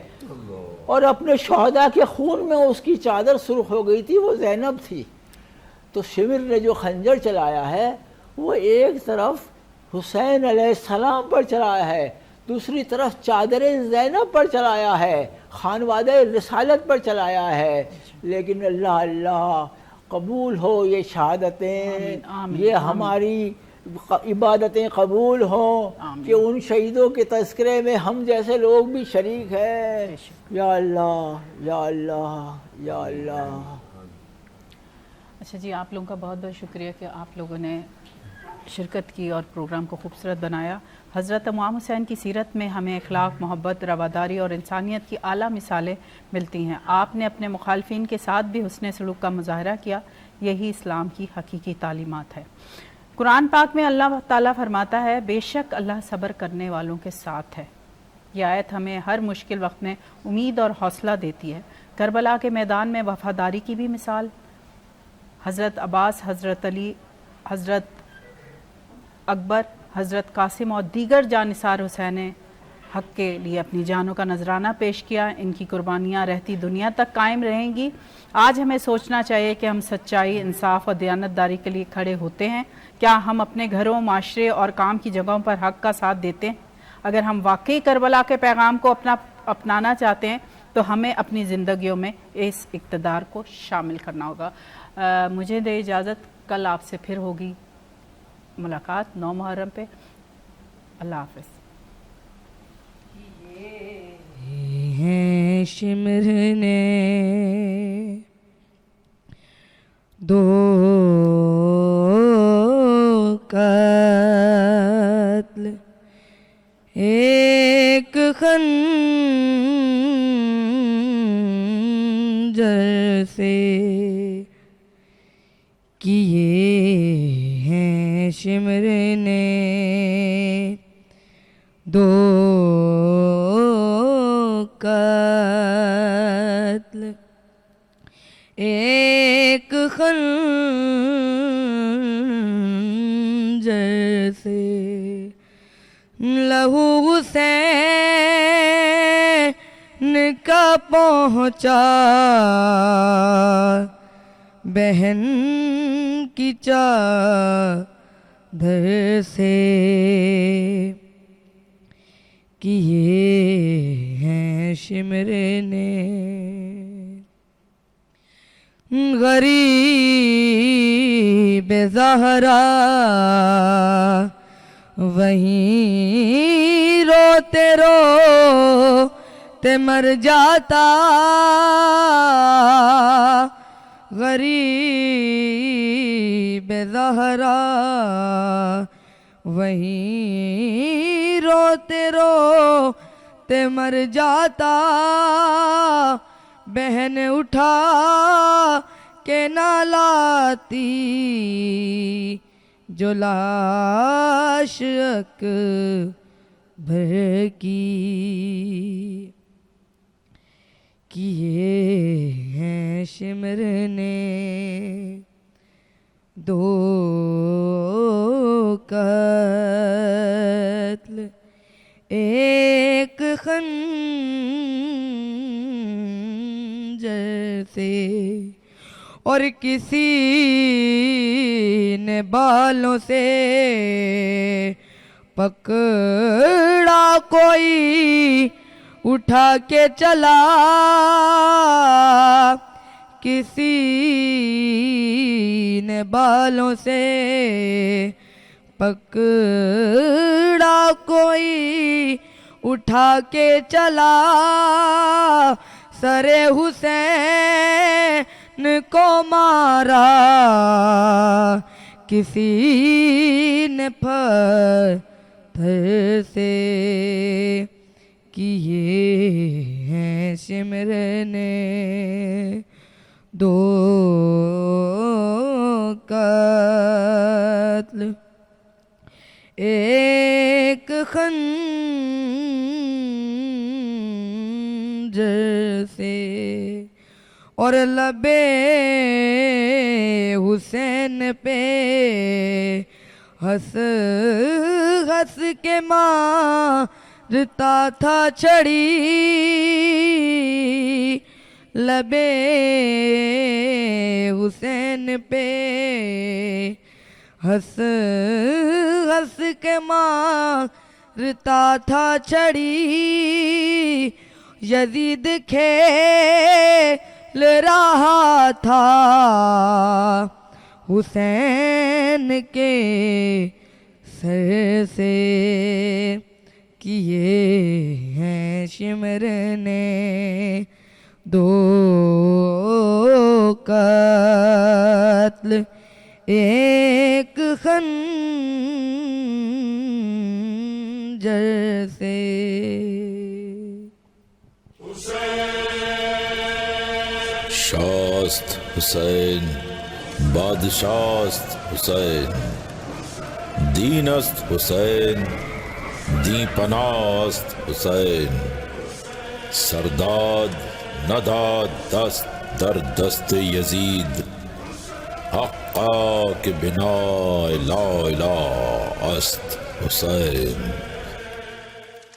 اور اپنے شہداء کے خون میں اس کی چادر سرخ ہو گئی تھی، وہ زینب تھی۔ تو شمر نے جو خنجر چلایا ہے وہ ایک طرف حسین علیہ السلام پر چلایا ہے، دوسری طرف چادر زینب پر چلایا ہے، خانوادہ رسالت پر چلایا ہے۔ لیکن اللہ اللہ قبول ہو یہ شہادتیں، یہ ہماری عبادتیں قبول ہوں کہ ان شہیدوں کے تذکرے میں ہم جیسے لوگ بھی شریک ہیں۔ یا اللہ یا اللہ یا اللہ۔ اچھا جی، آپ لوگوں کا بہت بہت شکریہ کہ آپ لوگوں نے شرکت کی اور پروگرام کو خوبصورت بنایا۔ حضرت امام حسین کی سیرت میں ہمیں اخلاق، محبت، رواداری اور انسانیت کی اعلیٰ مثالیں ملتی ہیں۔ آپ نے اپنے مخالفین کے ساتھ بھی حسن سلوک کا مظاہرہ کیا، یہی اسلام کی حقیقی تعلیمات ہے۔ قرآن پاک میں اللہ تعالیٰ فرماتا ہے، بے شک اللہ صبر کرنے والوں کے ساتھ ہے۔ یہ آیت ہمیں ہر مشکل وقت میں امید اور حوصلہ دیتی ہے۔ کربلا کے میدان میں وفاداری کی بھی مثال حضرت عباس، حضرت علی، حضرت اکبر، حضرت قاسم اور دیگر جانثار حسین حق کے لیے اپنی جانوں کا نذرانہ پیش کیا۔ ان کی قربانیاں رہتی دنیا تک قائم رہیں گی۔ آج ہمیں سوچنا چاہیے کہ ہم سچائی، انصاف اور دیانتداری کے لیے کھڑے ہوتے ہیں۔ کیا ہم اپنے گھروں، معاشرے اور کام کی جگہوں پر حق کا ساتھ دیتے ہیں؟ اگر ہم واقعی کربلا کے پیغام کو اپنانا چاہتے ہیں تو ہمیں اپنی زندگیوں میں اس اقتدار کو شامل کرنا ہوگا۔ مجھے دے اجازت، کل آپ سے پھر ہوگی ملاقات 9 محرم پہ۔ اللہ حافظ۔ ہیں شمر نے دو قتل، ایک خنجر سے کیے ہیں شمر نے دو قتل، ایک خنجر سے لہو حسین کا پہنچا بہن کی چادر سے، کیے ہیں شمر نے غریب زہرا وہیں روتے روتے مر جاتا، غریب زہرا وہیں روتے روتے مر جاتا، بہن اٹھا کے نہ لاتی جو لاش اکبر کی، کیے ہیں شمر نے دو قتل، ایک خنجر سے اور کسی نے بالوں سے پکڑا کوئی اٹھا کے چلا، کسی نے بالوں سے پکڑا کوئی اٹھا کے چلا، سر حسین کو مارا، کسی نے پتھر سے کیے ہیں سمرن دو قتل، ایک خنجر سے اور لبے حسین پہ ہنس ہنس کے مارتا تھا چھڑی، لبے حسین پہ ہنس ہنس کے مارتا تھا چھڑی، یزید کھیل رہا تھا حسین کے سر سے، کیے ہیں شمر نے دو قتل، ایک خنجر سے۔ شاست حسین بادشاست حسین، دین است حسین دی پناست حسین، سرداد نداد دست در دست یزید، حقا کہ بنا لا الہ است حسین۔